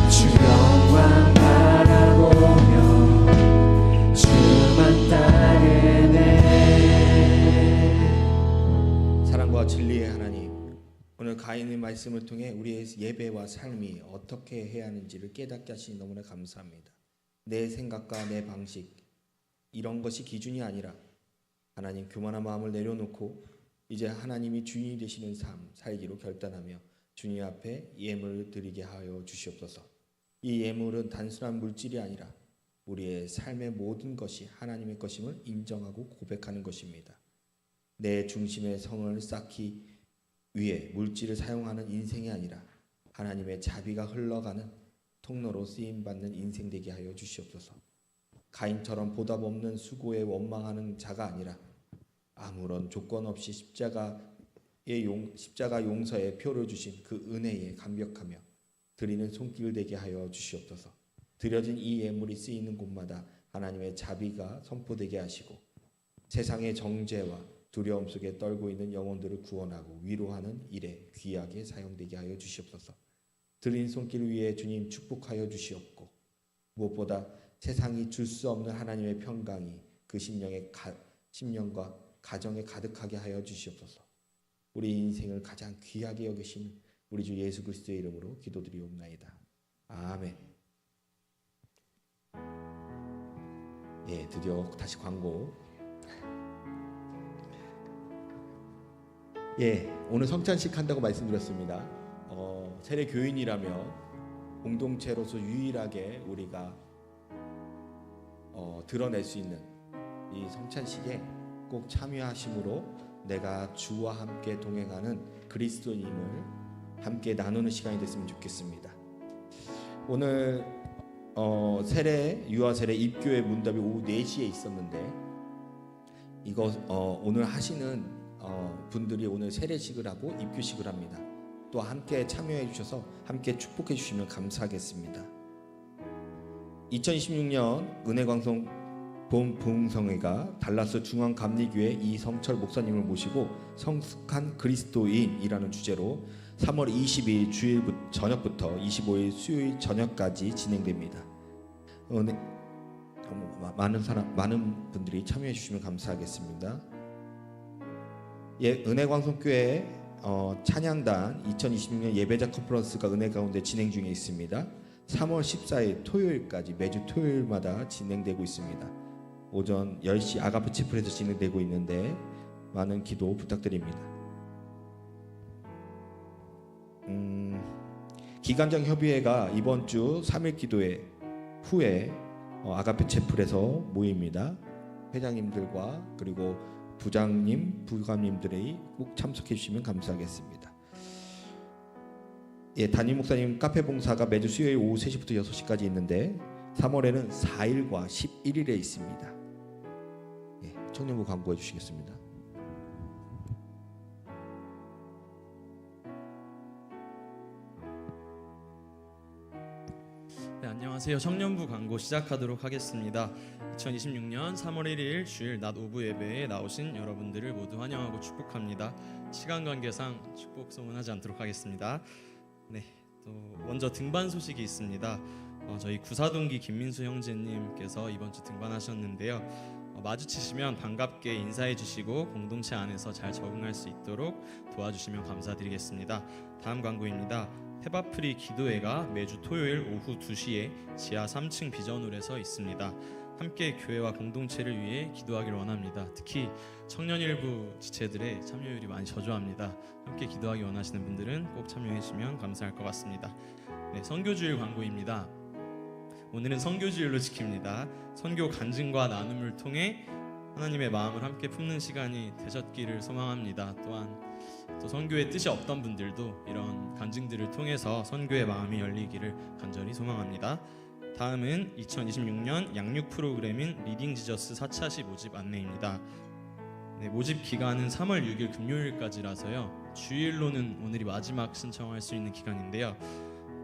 주 영광 바라보며 주만 따르네. 사랑과 진리의 하나님, 오늘 가인의 말씀을 통해 우리의 예배와 삶이 어떻게 해야 하는지를 깨닫게 하시니 너무나 감사합니다. 내 생각과 내 방식 이런 것이 기준이 아니라 하나님 교만한 마음을 내려놓고 이제 하나님이 주인이 되시는 삶 살기로 결단하며 주님 앞에 예물을 드리게 하여 주시옵소서. 이 예물은 단순한 물질이 아니라 우리의 삶의 모든 것이 하나님의 것임을 인정하고 고백하는 것입니다. 내 중심의 성을 쌓기 위해 물질을 사용하는 인생이 아니라 하나님의 자비가 흘러가는 통로로 쓰임받는 인생 되게 하여 주시옵소서. 가인처럼 보답 없는 수고에 원망하는 자가 아니라 아무런 조건 없이 십자가 용서의 표를 주신 그 은혜에 감격하며 드리는 손길 되게 하여 주시옵소서. 드려진 이 예물이 쓰이는 곳마다 하나님의 자비가 선포되게 하시고 세상의 정죄와 두려움 속에 떨고 있는 영혼들을 구원하고 위로하는 일에 귀하게 사용되게 하여 주시옵소서. 드린 손길 위에 주님 축복하여 주시옵고 무엇보다 세상이 줄 수 없는 하나님의 평강이 그 심령과 가정에 가득하게 하여 주시옵소서. 우리 인생을 가장 귀하게 여기시는 우리 주 예수 그리스도의 이름으로 기도드리옵나이다. 아멘. 예, 드디어 다시 광고. 예, 오늘 성찬식 한다고 말씀드렸습니다. 세례 교인이라면 공동체로서 유일하게 우리가 드러낼 수 있는 이 성찬식에 꼭 참여하심으로 내가 주와 함께 동행하는 그리스도님을 함께 나누는 시간이 됐으면 좋겠습니다. 오늘 유아 세례 입교의 문답이 오후 4시에 있었는데 이거 오늘 하시는 분들이 오늘 세례식을 하고 입교식을 합니다. 또 함께 참여해 주셔서 함께 축복해 주시면 감사하겠습니다. 2026년 은혜광송 본 부흥성회가 달라스 중앙감리교회 이성철 목사님을 모시고 성숙한 그리스도인이라는 주제로 3월 22일 주일 저녁부터 25일 수요일 저녁까지 진행됩니다. 많은 분들이 참여해 주시면 감사하겠습니다. 은혜광성교회 찬양단 2026년 예배자 컨퍼런스가 은혜 가운데 진행 중에 있습니다. 3월 14일 토요일까지 매주 토요일마다 진행되고 있습니다. 오전 10시 아가페 채플에서 진행되고 있는데 많은 기도 부탁드립니다. 기간장 협의회가 이번 주 3일 기도회 후에 아가페 채플에서 모입니다. 회장님들과 그리고 부장님, 부감님들이 꼭 참석해 주시면 감사하겠습니다. 담임 목사님 카페 봉사가 매주 수요일 오후 3시부터 6시까지 있는데 3월에는 4일과 11일에 있습니다. 청년부 광고해 주시겠습니다. 네, 안녕하세요. 청년부 광고 시작하도록 하겠습니다. 2026년 3월 1일 주일 낮 오후 예배에 나오신 여러분들을 모두 환영하고 축복합니다. 시간 관계상 축복 소문하지 않도록 하겠습니다. 네, 또 먼저 등반 소식이 있습니다. 저희 구사동기 김민수 형제님께서 이번 주 등반하셨는데요. 마주치시면 반갑게 인사해 주시고 공동체 안에서 잘 적응할 수 있도록 도와주시면 감사드리겠습니다. 다음 광고입니다. 페바프리 기도회가 매주 토요일 오후 2시에 지하 3층 비전홀에서 있습니다. 함께 교회와 공동체를 위해 기도하길 원합니다. 특히 청년일부 지체들의 참여율이 많이 저조합니다. 함께 기도하기 원하시는 분들은 꼭 참여해 주시면 감사할 것 같습니다. 네, 선교주일 광고입니다. 오늘은 선교주일로 지킵니다. 선교 간증과 나눔을 통해 하나님의 마음을 함께 품는 시간이 되셨기를 소망합니다. 또한 또 선교의 뜻이 없던 분들도 이런 간증들을 통해서 선교의 마음이 열리기를 간절히 소망합니다. 다음은 2026년 양육 프로그램인 리딩 지저스 4차시 모집 안내입니다. 네, 모집 기간은 3월 6일 금요일까지라서요. 주일로는 오늘이 마지막 신청할 수 있는 기간인데요.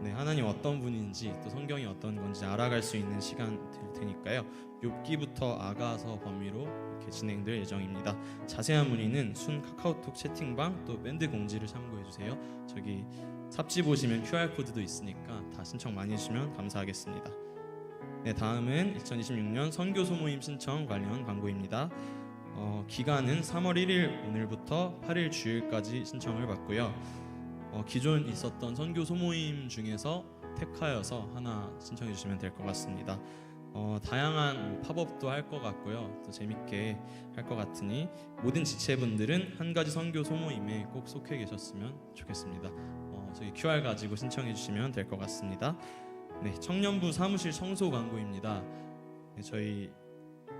네, 하나님 어떤 분인지 또 성경이 어떤 건지 알아갈 수 있는 시간 될 테니까요. 욥기부터 아가서 범위로 이렇게 진행될 예정입니다. 자세한 문의는 순 카카오톡 채팅방 또 밴드 공지를 참고해 주세요. 저기 삽지 보시면 QR코드도 있으니까 다 신청 많이 해주시면 감사하겠습니다. 네, 다음은 2026년 선교 소모임 신청 관련 광고입니다. 기간은 3월 1일 오늘부터 8일 주일까지 신청을 받고요. 기존 있었던 선교 소모임 중에서 택하여서 하나 신청해 주시면 될 것 같습니다. 다양한 팝업도 할 것 같고요. 또 재밌게 할 것 같으니 모든 지체분들은 한 가지 선교 소모임에 꼭 속해 계셨으면 좋겠습니다. 저희 QR 가지고 신청해 주시면 될 것 같습니다. 네, 청년부 사무실 청소 광고입니다. 네, 저희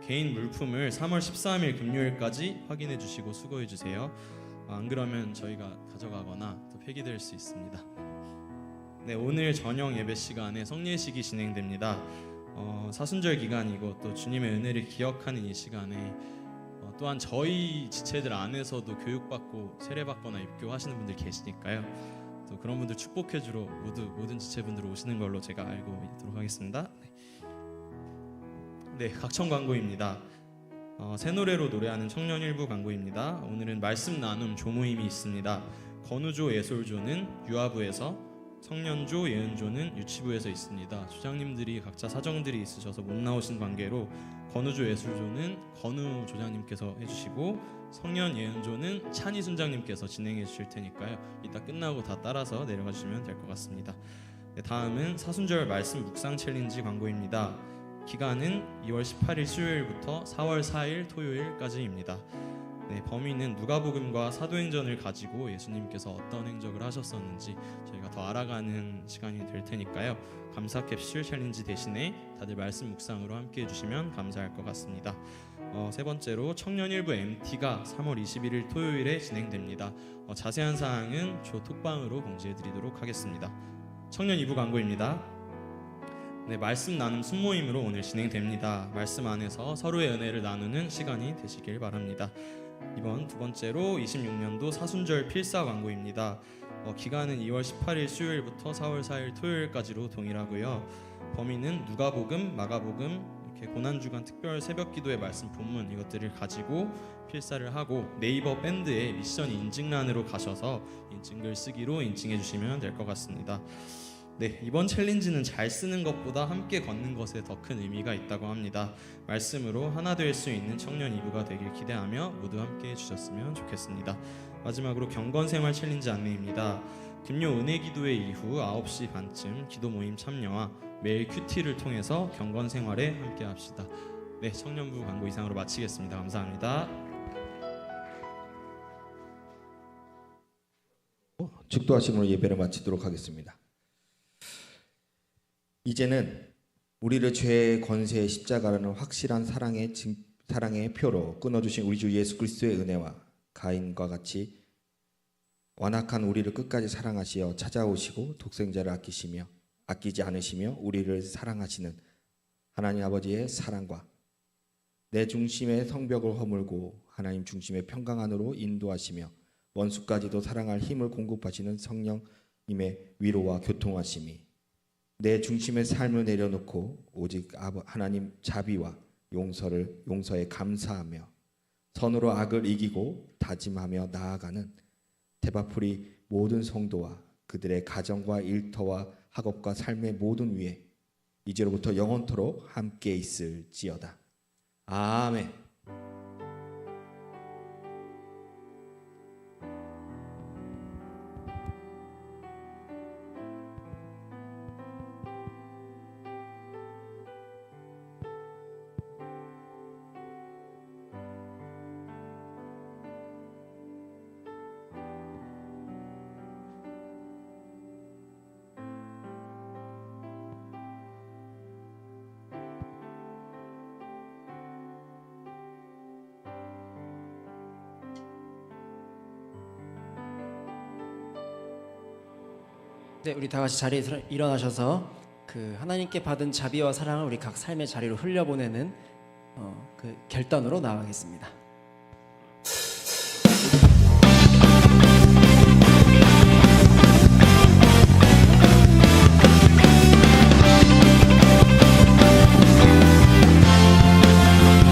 개인 물품을 3월 13일 금요일까지 확인해 주시고 수거해 주세요. 안 그러면 저희가 가져가거나 또 폐기될 수 있습니다. 네, 오늘 저녁 예배 시간에 성례식이 진행됩니다. 사순절 기간이고 또 주님의 은혜를 기억하는 이 시간에 또한 저희 지체들 안에서도 교육받고 세례받거나 입교하시는 분들 계시니까요. 또 그런 분들 축복해주러 모든 지체분들 오시는 걸로 제가 알고 있도록 하겠습니다. 네, 각청 광고입니다. 새 노래로 노래하는 청년일부 광고입니다. 오늘은 말씀 나눔 조모임이 있습니다. 건우조 예솔조는 유아부에서, 청년조 예은조는 유치부에서 있습니다. 조장님들이 각자 사정들이 있으셔서 못 나오신 관계로 건우조 예술조는 건우 조장님께서 해주시고 성년 예은조는 찬희 순장님께서 진행해 주실 테니까요. 이따 끝나고 다 따라서 내려가 주시면 될 것 같습니다. 네, 다음은 사순절 말씀 묵상 챌린지 광고입니다. 기간은 2월 18일 수요일부터 4월 4일 토요일까지입니다. 네, 범위는 누가복음과 사도행전을 가지고 예수님께서 어떤 행적을 하셨었는지 저희가 더 알아가는 시간이 될 테니까요. 감사 캡슐 챌린지 대신에 다들 말씀 묵상으로 함께 해주시면 감사할 것 같습니다. 세 번째로 청년일부 MT가 3월 21일 토요일에 진행됩니다. 자세한 사항은 조 톡방으로 공지해드리도록 하겠습니다. 청년 2부 광고입니다. 네, 말씀 나눔 순모임으로 오늘 진행됩니다. 말씀 안에서 서로의 은혜를 나누는 시간이 되시길 바랍니다. 이번 두 번째로 26년도 사순절 필사 광고입니다. 기간은 2월 18일 수요일부터 4월 4일 토요일까지로 동일하고요. 범위는 누가복음, 마가복음, 이렇게 이렇게 고난주간 특별 새벽기도의 말씀 본문 이것들을 가지고 필사를 하고 네이버 밴드의 미션 인증란으로 가셔서 인증글 쓰기로 인증해 주시면 될 것 같습니다. 네, 이번 챌린지는 잘 쓰는 것보다 함께 걷는 것에 더 큰 의미가 있다고 합니다. 말씀으로 하나 될 수 있는 청년 이브가 되길 기대하며 모두 함께 해주셨으면 좋겠습니다. 마지막으로 경건생활 챌린지 안내입니다. 금요 은혜기도회 이후 9시 반쯤 기도 모임 참여와 매일 큐티를 통해서 경건생활에 함께 합시다. 네, 청년부 광고 이상으로 마치겠습니다. 감사합니다. 축도하심으로 예배를 마치도록 하겠습니다. 이제는 우리를 죄의 권세의 십자가라는 확실한 사랑의 표로 끊어주신 우리 주 예수 그리스도의 은혜와 가인과 같이 완악한 우리를 끝까지 사랑하시어 찾아오시고 독생자를 아끼지 않으시며 우리를 사랑하시는 하나님 아버지의 사랑과 내 중심의 성벽을 허물고 하나님 중심의 평강 안으로 인도하시며 원수까지도 사랑할 힘을 공급하시는 성령님의 위로와 교통하심이 내 중심의 삶을 내려놓고 오직 하나님 자비와 용서에 감사하며 선으로 악을 이기고 다짐하며 나아가는 테바프리 모든 성도와 그들의 가정과 일터와 학업과 삶의 모든 위에 이제로부터 영원토록 함께 있을지어다. 아멘. 네, 우리 다 같이 자리에서 일어나셔서 그 하나님께 받은 자비와 사랑을 우리 각 삶의 자리로 흘려보내는 그 결단으로 나아가겠습니다.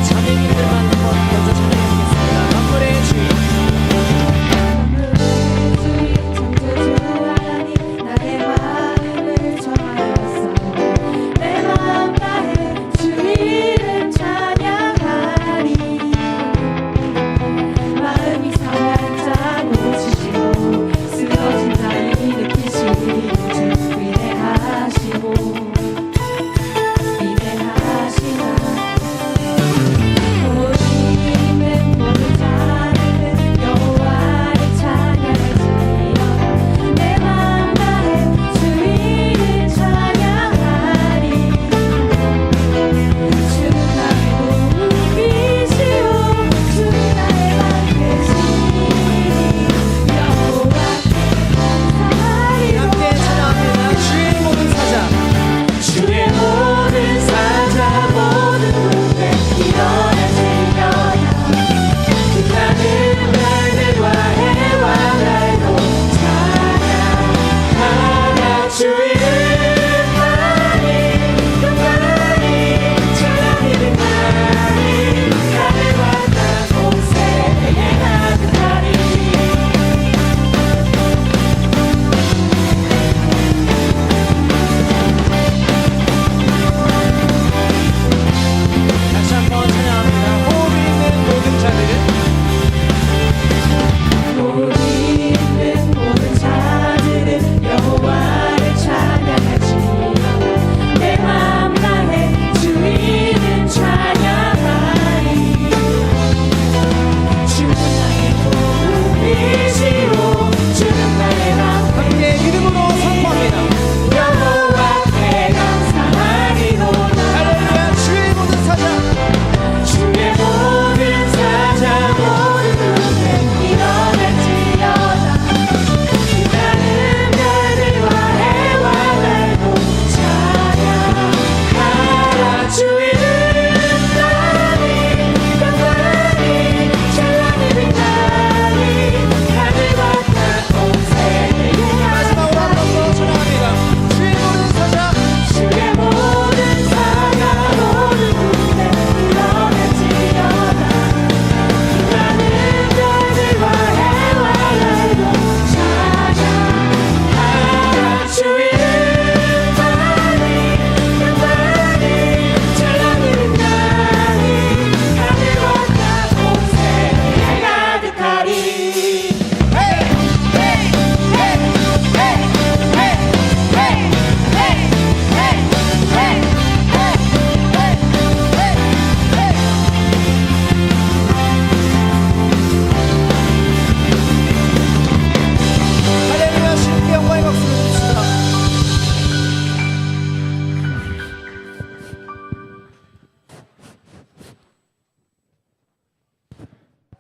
찬양인들만 한번 먼저 찬양하겠습니다. 만물의 주인. 쓰러진 자를 일으키시고